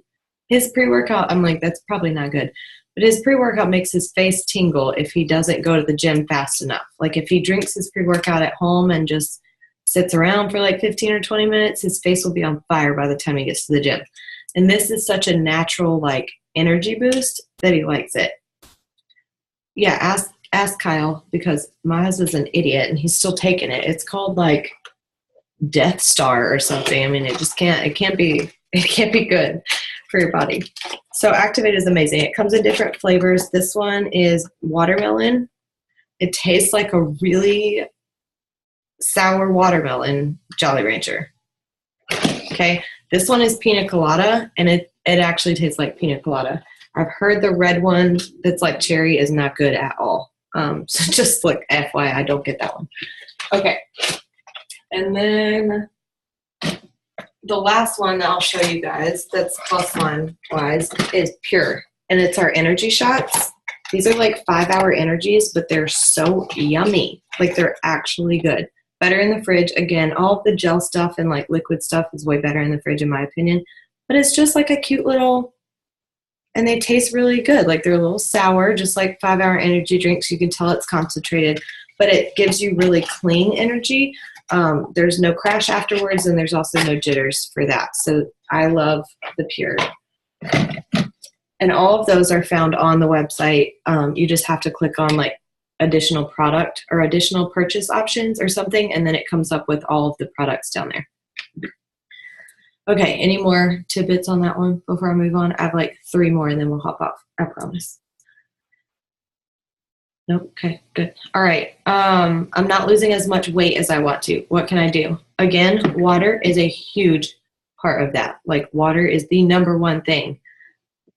His pre-workout, I'm like, that's probably not good. But his pre-workout makes his face tingle if he doesn't go to the gym fast enough. Like if he drinks his pre-workout at home and just sits around for like 15 or 20 minutes, his face will be on fire by the time he gets to the gym. And this is such a natural like energy boost that he likes it. Yeah, ask Kyle, because my husband's an idiot and he's still taking it. It's called like Death Star or something. I mean, it can't be good for your body. So Activate is amazing. It comes in different flavors. This one is watermelon. It tastes like a really sour watermelon Jolly Rancher. Okay. This one is pina colada, and it actually tastes like pina colada. I've heard the red one that's like cherry is not good at all. So just like FYI, don't get that one. Okay. And then the last one that I'll show you guys that's plus one wise is Pure. And it's our energy shots. These are like 5-hour energies, but they're so yummy. Like they're actually good. Better in the fridge. Again, all of the gel stuff and like liquid stuff is way better in the fridge in my opinion. But it's just like a cute little, and they taste really good. Like they're a little sour, just like 5-hour energy drinks. You can tell it's concentrated, but it gives you really clean energy. There's no crash afterwards, and there's also no jitters for that. So I love the Pure. And all of those are found on the website. You just have to click on like additional product or additional purchase options or something, and then it comes up with all of the products down there. Okay, any more tidbits on that one before I move on? I have like 3 more and then we'll hop off, I promise. Nope, okay, good. All right, I'm not losing as much weight as I want to. What can I do? Again, water is a huge part of that. Like water is the #1 thing,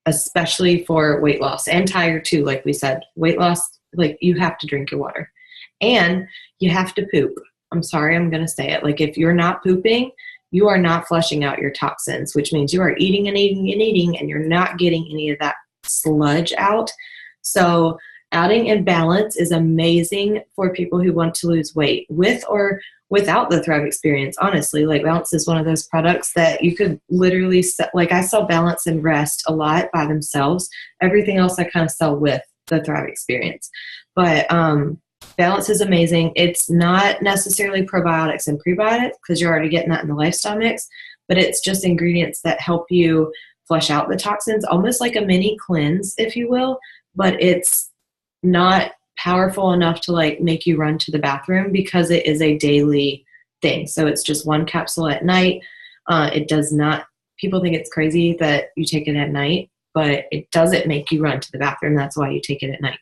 especially for weight loss and tired too, like we said. Weight loss, like you have to drink your water. And you have to poop. I'm sorry, I'm gonna say it. Like if you're not pooping, you are not flushing out your toxins, which means you are eating and eating and eating, and you're not getting any of that sludge out. So adding in balance is amazing for people who want to lose weight with or without the Thrive experience. Honestly, like Balance is one of those products that you could literally sell. Like I sell Balance and Rest a lot by themselves. Everything else I kind of sell with the Thrive experience. But Balance is amazing. It's not necessarily probiotics and prebiotics because you're already getting that in the lifestyle mix, but it's just ingredients that help you flush out the toxins, almost like a mini cleanse, if you will, but it's not powerful enough to like make you run to the bathroom because it is a daily thing. So it's just 1 capsule at night. It does not, people think it's crazy that you take it at night, but it doesn't make you run to the bathroom. That's why you take it at night.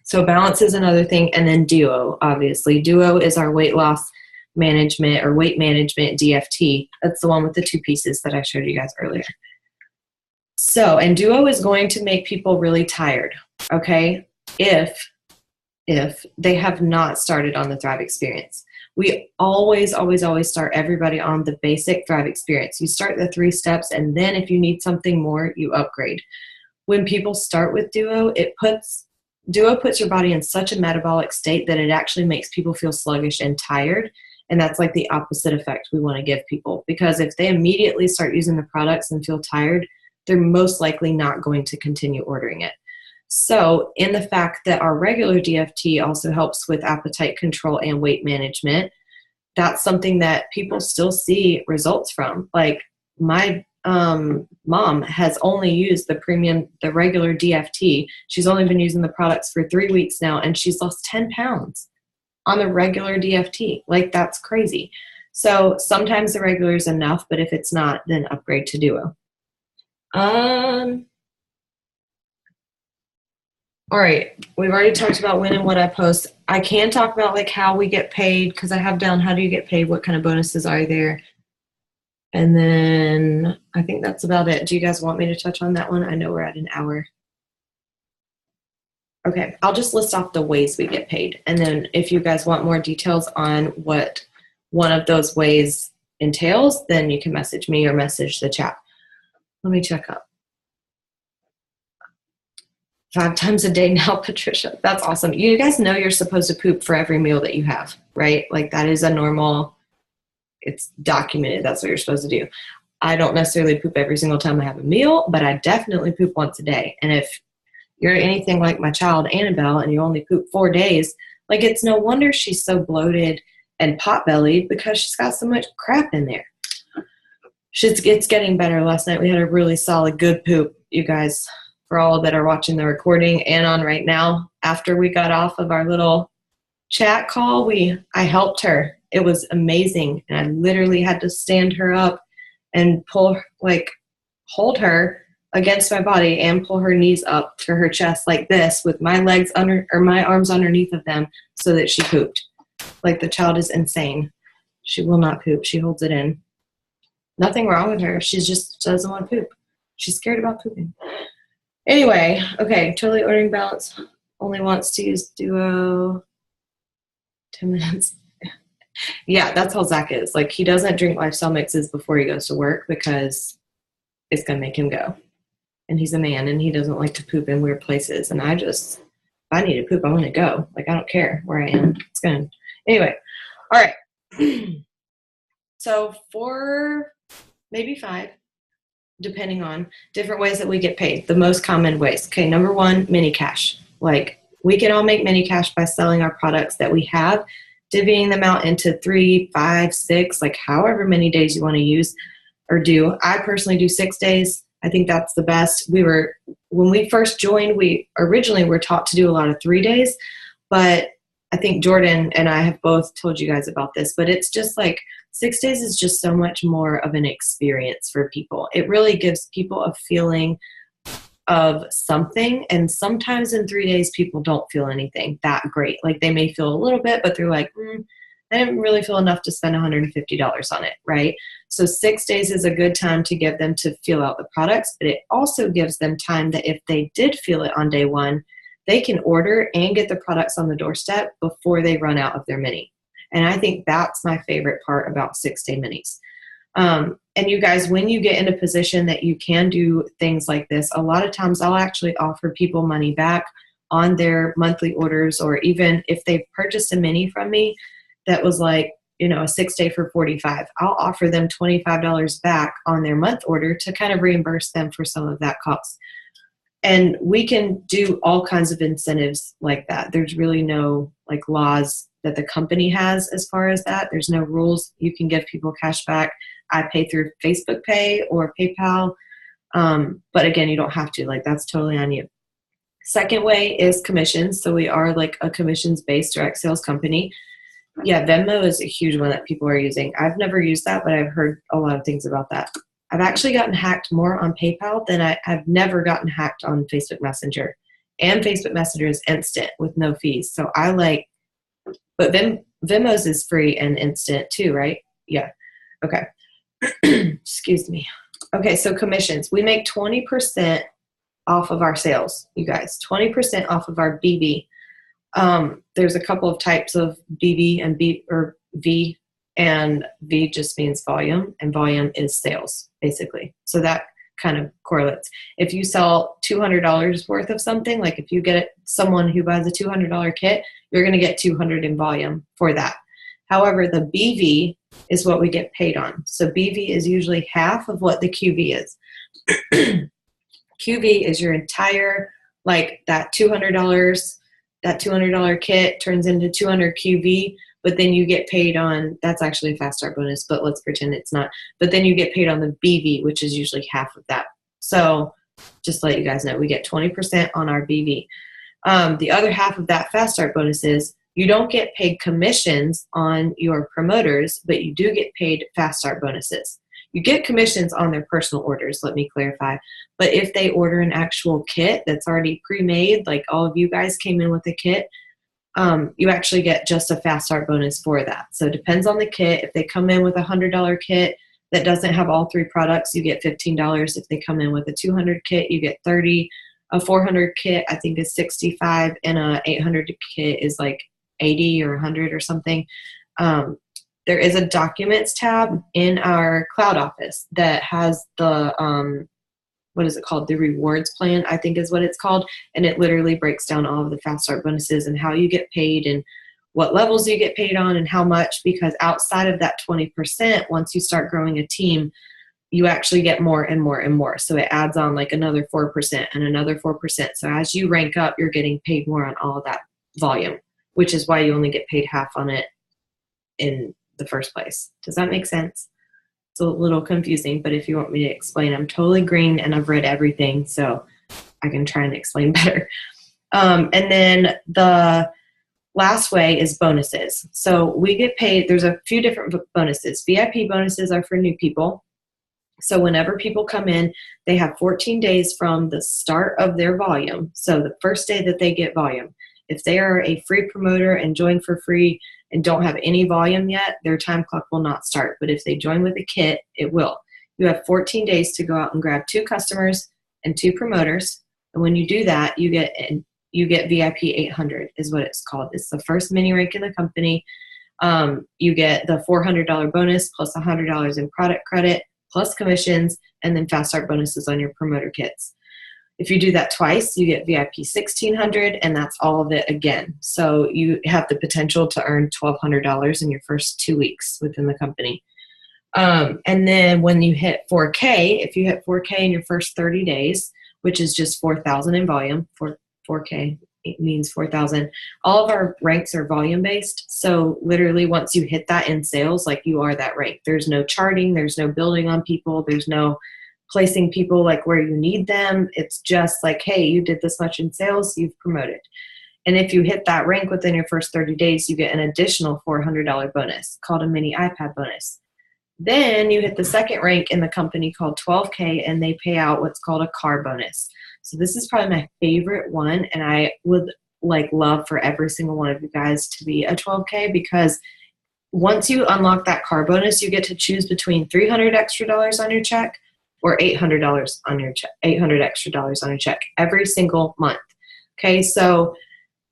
So Balance is another thing. And then Duo, obviously. Duo is our weight loss management or weight management DFT. That's the one with the 2 pieces that I showed you guys earlier. So, and Duo is going to make people really tired, okay? If they have not started on the Thrive experience. We always start everybody on the basic Thrive experience. You start the 3 steps, and then if you need something more, you upgrade. When people start with Duo, Duo puts your body in such a metabolic state that it actually makes people feel sluggish and tired. And that's like the opposite effect we want to give people. Because if they immediately start using the products and feel tired, they're most likely not going to continue ordering it. So in the fact that our regular DFT also helps with appetite control and weight management, that's something that people still see results from. Like my mom has only used the regular DFT. She's only been using the products for 3 weeks now, and she's lost 10 pounds on the regular DFT. Like that's crazy. So sometimes the regular is enough, but if it's not, then upgrade to Duo. All right, we've already talked about when and what I post. I can talk about like how we get paid because I have down how do you get paid, what kind of bonuses are there. And then I think that's about it. Do you guys want me to touch on that one? I know we're at an hour. Okay, I'll just list off the ways we get paid. And then if you guys want more details on what one of those ways entails, then you can message me or message the chat. Let me check up. 5 times a day now, Patricia. That's awesome. You guys know you're supposed to poop for every meal that you have, right? Like that is a normal, it's documented. That's what you're supposed to do. I don't necessarily poop every single time I have a meal, but I definitely poop once a day. And if you're anything like my child, Annabelle, and you only poop 4 days, like it's no wonder she's so bloated and pot-bellied because she's got so much crap in there. It's getting better. Last night we had a really solid, good poop, you guys. For all that are watching the recording and on right now, after we got off of our little chat call, I helped her. It was amazing. And I literally had to stand her up and hold her against my body and pull her knees up to her chest like this with my legs my arms underneath of them so that she pooped. Like the child is insane. She will not poop. She holds it in. Nothing wrong with her. She just doesn't want to poop. She's scared about pooping. Anyway, okay, totally ordering Balance. Only wants to use Duo. 10 minutes. Yeah, that's how Zach is. Like, he doesn't drink lifestyle mixes before he goes to work because it's going to make him go. And he's a man and he doesn't like to poop in weird places. And if I need to poop, I want to go. Like, I don't care where I am. It's going to, anyway. All right. So 4, maybe 5, depending on different ways that we get paid. The most common ways. Okay, number 1, mini cash. Like, we can all make mini cash by selling our products that we have, divvying them out into 3, 5, 6, like however many days you want to use or do. I personally do 6 days. I think that's the best. When we first joined, we originally were taught to do a lot of 3 days, but I think Jordan and I have both told you guys about this, but it's just like 6 days is just so much more of an experience for people. It really gives people a feeling of something. And sometimes in 3 days, people don't feel anything that great. Like, they may feel a little bit, but they're like, I didn't really feel enough to spend $150 on it, right? So 6 days is a good time to give them to feel out the products, but it also gives them time that if they did feel it on day 1, they can order and get the products on the doorstep before they run out of their mini. And I think that's my favorite part about 6-day minis. And you guys, when you get in a position that you can do things like this, a lot of times I'll actually offer people money back on their monthly orders, or even if they've purchased a mini from me that was like, a 6-day for $45, I'll offer them $25 back on their month order to kind of reimburse them for some of that cost. And we can do all kinds of incentives like that. There's really no like laws that the company has as far as that. There's no rules. You can give people cash back. I pay through Facebook Pay or PayPal. But again, you don't have to. Like, that's totally on you. Second way is commissions. So we are like a commissions-based direct sales company. Yeah, Venmo is a huge one that people are using. I've never used that, but I've heard a lot of things about that. I've actually gotten hacked more on PayPal than I've never gotten hacked on Facebook Messenger. And Facebook Messenger is instant with no fees. So but Venmo's is free and instant too, right? Yeah. Okay. Excuse me. Okay, so commissions. We make 20% off of our sales, you guys. 20% off of our BB. There's a couple of types of BB and V, and V just means volume, and volume is sales, basically. So that kind of correlates. If you sell $200 worth of something, like if you get someone who buys a $200 kit, you're going to get 200 in volume for that. However, the BV is what we get paid on. So BV is usually half of what the QV is. QV is your entire, like that $200 kit turns into 200 QV, but then you get paid on, that's actually a fast start bonus, but let's pretend it's not. But then you get paid on the BV, which is usually half of that. So just to let you guys know, we get 20% on our BV. The other half of that fast start bonus is you don't get paid commissions on your promoters, but you do get paid fast start bonuses. You get commissions on their personal orders, let me clarify. But if they order an actual kit that's already pre-made, like all of you guys came in with a kit, you actually get just a fast start bonus for that. So it depends on the kit. If they come in with a $100 kit that doesn't have all 3 products, you get $15. If they come in with a 200 kit, you get $30. A 400 kit, I think, is $65, and a 800 kit is like $80 or $100 or something. There is a documents tab in our cloud office that has the, what is it called? The rewards plan, I think is what it's called. And it literally breaks down all of the fast start bonuses and how you get paid and what levels you get paid on and how much, because outside of that 20%, once you start growing a team, you actually get more and more and more. So it adds on like another 4% and another 4%. So as you rank up, you're getting paid more on all of that volume, which is why you only get paid half on it in the first place. Does that make sense? It's a little confusing, but if you want me to explain, I'm totally green and I've read everything, so I can try and explain better. And then the last way is bonuses. So we get paid, there's a few different bonuses. VIP bonuses are for new people. So whenever people come in, they have 14 days from the start of their volume. So the first day that they get volume. If they are a free promoter and join for free and don't have any volume yet, their time clock will not start. But if they join with a kit, it will. You have 14 days to go out and grab 2 customers and 2 promoters. And when you do that, you get VIP 800 is what it's called. It's the first mini rank in the company. You get the $400 bonus plus $100 in product credit plus commissions, and then fast start bonuses on your promoter kits. If you do that twice, you get VIP 1600, and that's all of it again. So you have the potential to earn $1,200 in your first 2 weeks within the company. And then when you hit 4K, if you hit 4K in your first 30 days, which is just 4,000 in volume, 4K, it means 4,000. All of our ranks are volume based. So literally once you hit that in sales, like you are that rank. There's no charting, there's no building on people, there's no placing people like where you need them. It's just like, hey, you did this much in sales, you've promoted. And if you hit that rank within your first 30 days, you get an additional $400 bonus called a mini iPad bonus. Then you hit the second rank in the company called 12K, and they pay out what's called a car bonus. So this is probably my favorite one, and I would love for every single one of you guys to be a 12K, because once you unlock that car bonus, you get to choose between $300 extra on your check or $800 on your check, $800 extra on your check every single month. Okay, so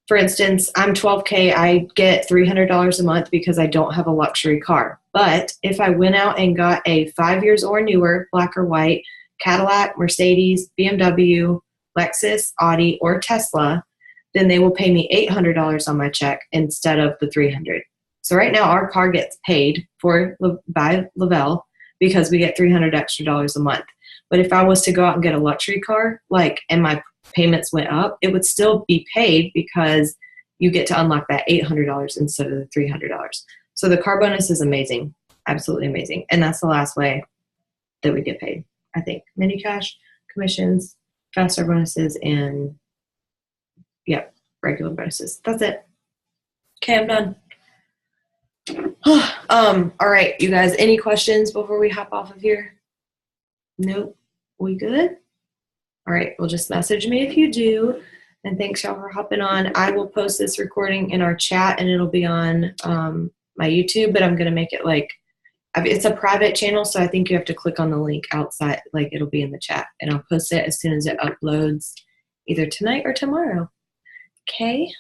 for instance, I'm 12K, I get $300 a month because I don't have a luxury car. But if I went out and got a 5 years or newer, black or white, Cadillac, Mercedes, BMW, Lexus, Audi, or Tesla, then they will pay me $800 on my check instead of the $300. So right now our car gets paid for by Lavelle because we get $300 extra a month. But if I was to go out and get a luxury car, and my payments went up, it would still be paid because you get to unlock that $800 instead of the $300. So the car bonus is amazing, absolutely amazing. And that's the last way that we get paid, I think. Mini cash, commissions, fast start bonuses, and regular bonuses. That's it. Okay, I'm done. All right, you guys, any questions before we hop off of here? Nope. We good? All right, well, just message me if you do. And thanks, y'all, for hopping on. I will post this recording in our chat, and it'll be on my YouTube, but I'm going to make it it's a private channel, so I think you have to click on the link outside. It'll be in the chat, and I'll post it as soon as it uploads either tonight or tomorrow. Okay?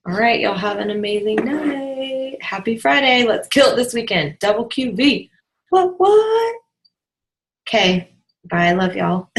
All right, y'all have an amazing night. Happy Friday. Let's kill it this weekend. Double QV. What? Okay. Bye. I love y'all.